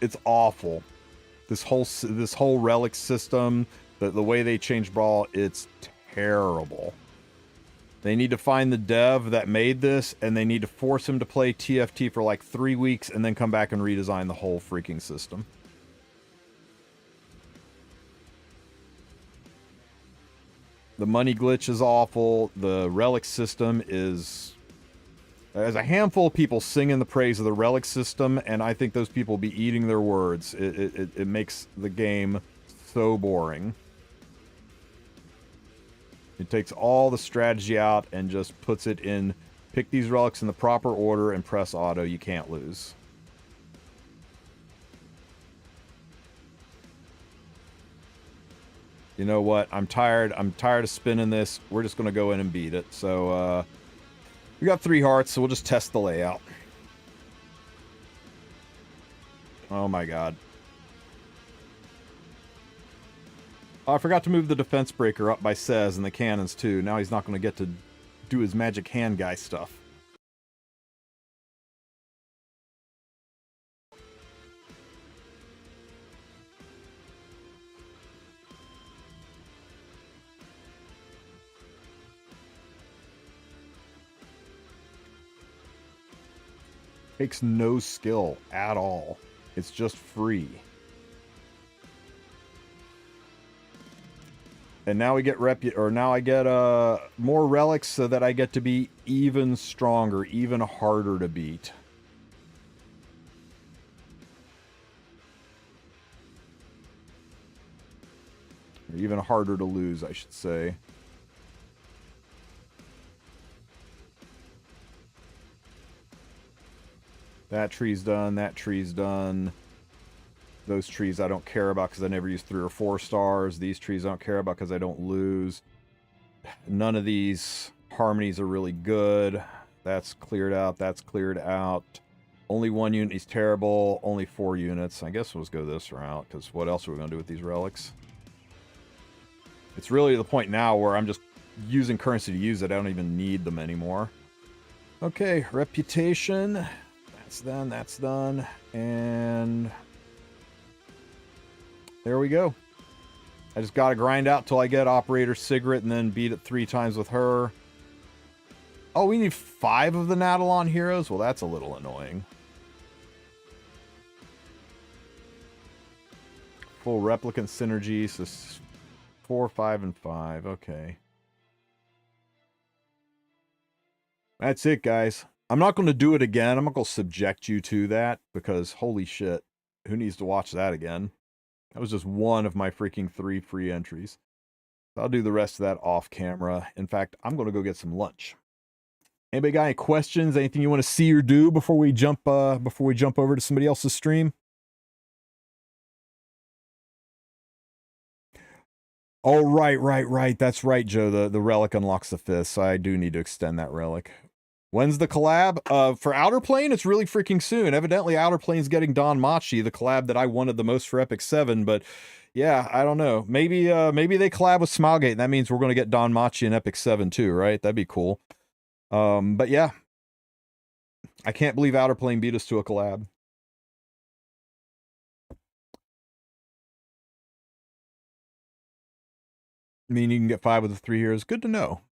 It's awful. This whole relic system, the way they changed Brawl, it's terrible. They need to find the dev that made this, and they need to force him to play TFT for like 3 weeks and then come back and redesign the whole freaking system. The money glitch is awful. The relic system is... There's a handful of people singing the praise of the relic system, and I think those people will be eating their words. It makes the game so boring. It takes all the strategy out and just puts it in, pick these relics in the proper order and press auto. You can't lose. You know what? I'm tired. I'm tired of spinning this. We're just going to go in and beat it. So, we got 3 hearts, so we'll just test the layout. Oh my god. Oh, I forgot to move the defense breaker up by Sez and the cannons too. Now he's not going to get to do his magic hand guy stuff. Takes no skill at all. It's just free. And now we get now I get more relics so that I get to be even stronger, even harder to beat. Or even harder to lose, I should say. That tree's done, that tree's done. Those trees I don't care about because I never use 3 or 4 stars. These trees I don't care about because I don't lose. None of these harmonies are really good. That's cleared out, that's cleared out. Only 1 unit is terrible, only 4 units. I guess we'll just go this route because what else are we going to do with these relics? It's really the point now where I'm just using currency to use it. I don't even need them anymore. Okay, reputation. That's done, and there we go. I just gotta grind out till I get Operator Cigarette and then beat it 3 times with her. Oh, we need 5 of the Natalon heroes? Well, that's a little annoying. Full replicant synergy, so 4, 5, and 5. Okay. That's it, guys. I'm not going to do it again. I'm not going to subject you to that because holy shit, who needs to watch that again? That was just one of my freaking 3 free entries. I'll do the rest of that off camera. In fact, I'm going to go get some lunch. Anybody got any questions? Anything you want to see or do before we jump over to somebody else's stream? Oh, right. That's right, Joe. The relic unlocks the 5th, so I do need to extend that relic. When's the collab? For Outer Plane, it's really freaking soon. Evidently, Outer Plane's getting Don Machi, the collab that I wanted the most for Epic 7, but yeah, I don't know. Maybe they collab with Smilegate, and that means we're going to get Don Machi in Epic 7 too, right? That'd be cool. But yeah. I can't believe Outer Plane beat us to a collab. I mean, you can get 5 with the 3 heroes. Good to know.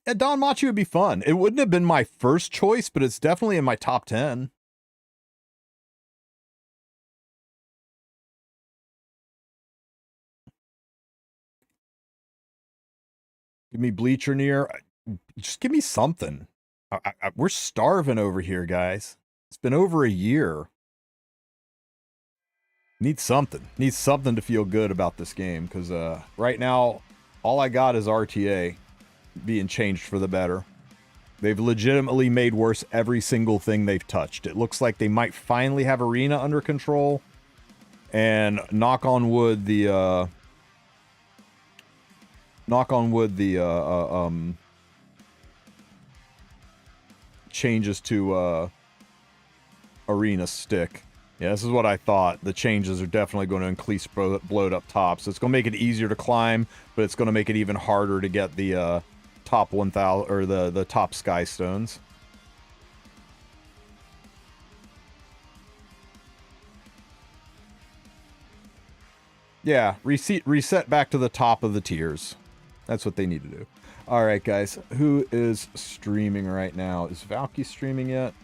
Yeah, Don Machi would be fun. It wouldn't have been my first choice, but it's definitely in my top 10. Give me Bleacher Near. Just give me something. We're starving over here, guys. It's been over a year. Need something. Need something to feel good about this game, because right now, all I got is RTA being changed for the better. They've legitimately made worse every single thing they've touched. It looks like they might finally have Arena under control, and knock on wood, the changes to Arena stick. Yeah, this is what I thought. The changes are definitely going to increase bloat up top. So it's going to make it easier to climb, but it's going to make it even harder to get the top 1,000 or the top sky stones. Yeah, reset back to the top of the tiers. That's what they need to do. All right, guys. Who is streaming right now? Is Valky streaming yet?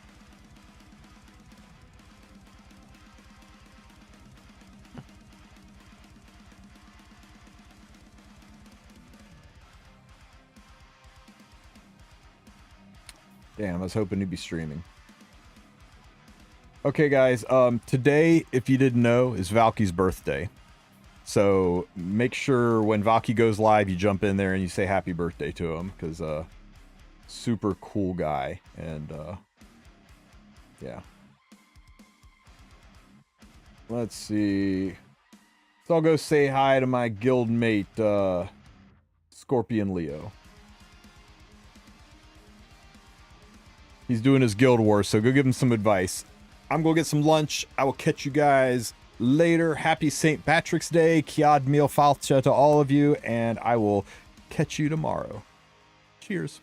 Damn, I was hoping he'd be streaming. Okay, guys. Today, if you didn't know, is Valky's birthday. So make sure when Valky goes live, you jump in there and you say happy birthday to him, because super cool guy. And yeah. Let's see. So I'll go say hi to my guild mate, Scorpion Leo. He's doing his guild war, so go give him some advice. I'm going to get some lunch. I will catch you guys later. Happy St. Patrick's Day. Kiad Mil Falcha to all of you, and I will catch you tomorrow. Cheers.